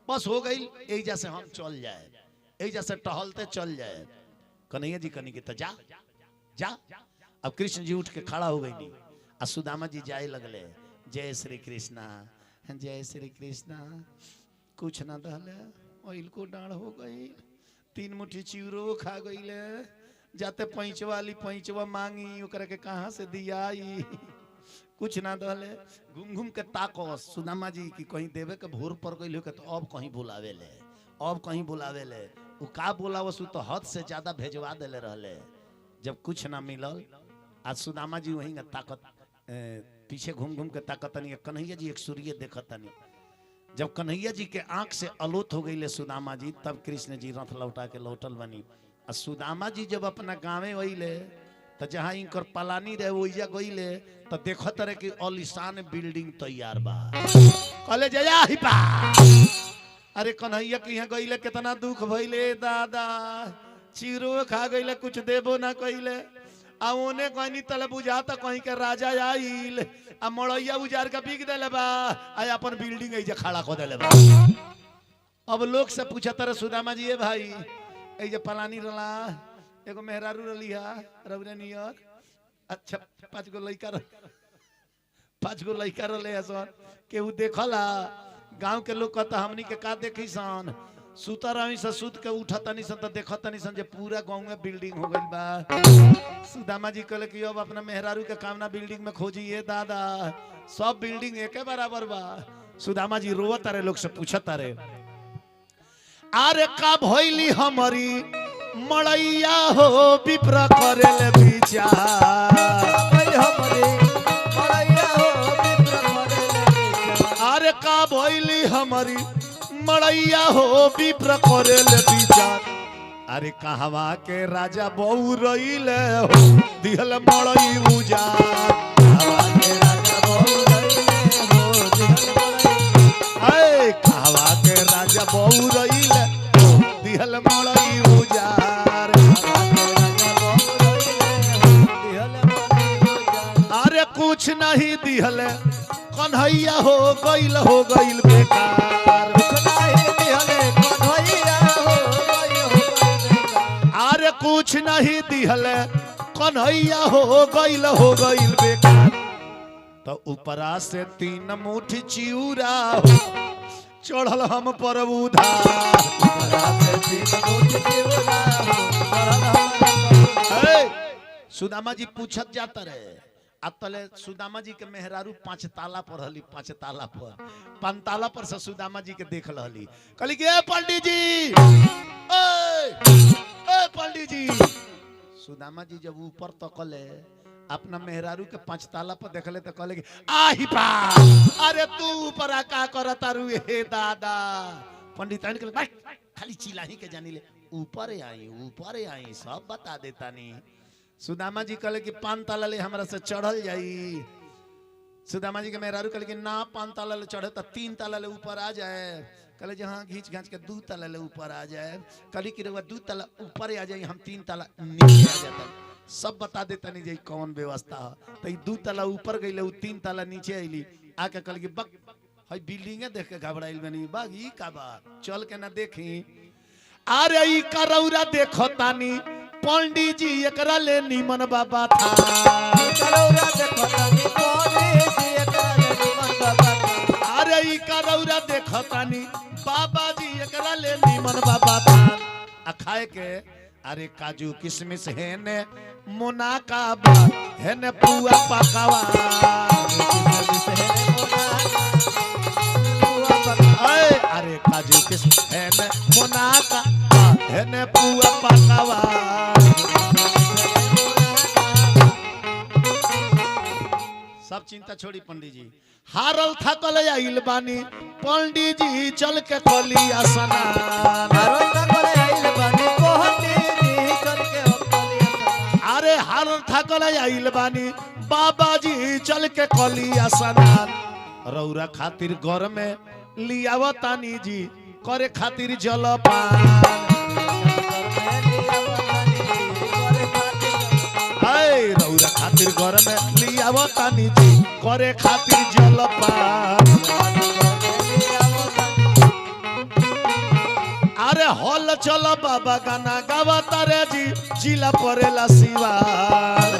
बस हो गई एजा से हम चल जाए एजा से टहलते चल जाए। कन्हैया जी कनी के तो जा जा। अब कृष्ण जी उठ के खड़ा हो गई नी आ सुदामा जी जाए लगले जय श्री कृष्णा जय श्री कृष्णा। कुछ ना दहले ऑयल को डाढ़ हो गई 3 मुट्ठी चिवरो खा गईले जाते पैंचवा मांगी ओकरा के कहाँ से दियाई कुछ ना दहले घूम घूम के ताको सुदामा जी की कहीं देवे के भोर पर गई हो के तो अब कहीं बुलावे ले वो का बोलावसु तो हद से ज्यादा भेजवा देले रहले। जब कुछ ना मिलल आज सुदामा जी वहीं ताकत पीछे घूम घूम के ताकत नहीं कन्हैया जी एक सूर्य देखत नहीं जब कन्हैया जी के आंख से अलोत हो गई सुदामा जी तब कृष्ण जी रथ लौटा के लौटल बनी और सुदामा जी जब अपना गाँवे वहीले तो जहाँ इनकर पलानी रहे वही गईले तो देखत रहे कि आलिशान बिल्डिंग तैयार बा कहले जया ही बा अरे कन्हैया के यहाँ गईले कितना दुख भइले दादा चिरो खा गईले कुछ देबो ना कइले आ ओने कहनी तले बुझाता कहीं के राजा आइल आ मड़ैया उजार के बिक देले बा आ अपन बिल्डिंग ऐजे खड़ा कर देले बा अब लोग से पूछत रहे सुदामा जी ए भाई ऐजे पलानी रला एगो मेहरारू रलिया रवरे नियर अच्छा पांच गो लइका रले हसन केहू देखला गांव के लोग कहता हमनी के का देखी सन सुतर रही से सुत के उठत नहीं सन तो देखत नहीं सन जे पूरा गांव में बिल्डिंग हो गई बा सुदामा जी कहले कि अब अपना मेहरारू के कामना बिल्डिंग में खोजिए दादा सब बिल्डिंग एके बराबर बा सुदामा जी रोवत तारे लोग से पूछत तारे अरे का भइली हमारी मड़ैया हो विप्र करेले विचार अरे का भइली हमारी मड़ैया हो विप्र करेले विचार अरे कहवा के राजा बहु रहिले हो दिहल मड़ई उजार कहवा के राजा बहु रहिले हो दिहल मड़ई कहवा के राजा बहु रहिले हो दिहल मड़ई उजार अरे कुछ नहीं दिहल कन्हैया हो गइल बेकार अरे कुछ नहीं दिहल कन्हैया हो गइल बेकार तो ऊपरा से 3 मुट्ठी चिउरा हो चढ़ल हम पर उधार सुदामा जी पूछत जाता रहे अतले सुदामा जी के मेहरारू 5 ताला पर हली 5 ताला पर 5 ताला पर से सुदामा जी के देख लहली कहली कि ए पंडित जी ए पंडित जी सुदामा जी जब ऊपर तकले अपना मेहरारू के 5 ताला पर देखले तो कहले कि आही बा अरे तू ऊपर आ का करता रू हे दादा पंडित आन के खाली चिल्लाही के जानी ले ऊपर आई सब बता देता नहीं सुदामा जी कहले कि 5 ताला ले हमरा से चढ़ल जाई सुदामा जी के मेहरारू कहले कि ना 5 ताला ले चढ़े तो 3 ताला ले ऊपर आ जाए कहले जहाँ घींच घांच के 2 ताला ले ऊपर आ जाए कहली कि रउआ 2 ताला ऊपर आ जाए हम 3 ताला नीचे आ जाता सब बता देता नहीं जाई कौन व्यवस्था है तो 2 ताला ऊपर गईले 3 ताला नीचे आईली आके कहले कि बक हई बिल्डिंगे देख के घबराइल बनी बाग ई का बात चल के ना देखी अरे ई करौरा देखो तानी पंडित जी एकरा ले निमन बाबा था अरे ई करौरा देखो तानी बाबा जी एकरा ले निमन बाबा था आ खाए के अरे काजू किशमिश है ने मुनाका बा है ने पुआ पकावा अरे काजू किशमिश है ने मुनाका है ने पुआ पकावा सब चिंता छोड़ी पंडित जी हारल थकल आइल बानी पंडित जी चल के कलिया स्नान अरे हारल थकल आइल बानी बाबा जी चल के कलिया स्नान रौरा खातिर घर में लियावतानी जी करे खातिर जलपान रौरा खातिर घर में लियावतानी जी करे खातिर जलपान अरे हल चल बाबा गाना गावता रे जी जिला परेला सिवान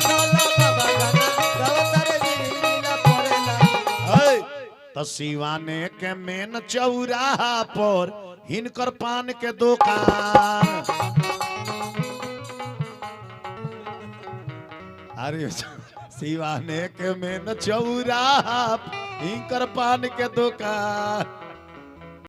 तो सिवाने के मेन चौराहा पर हिनकर पान के दुकान अरे सिवाने के मेन चौराहा हिनकर पान के दुकान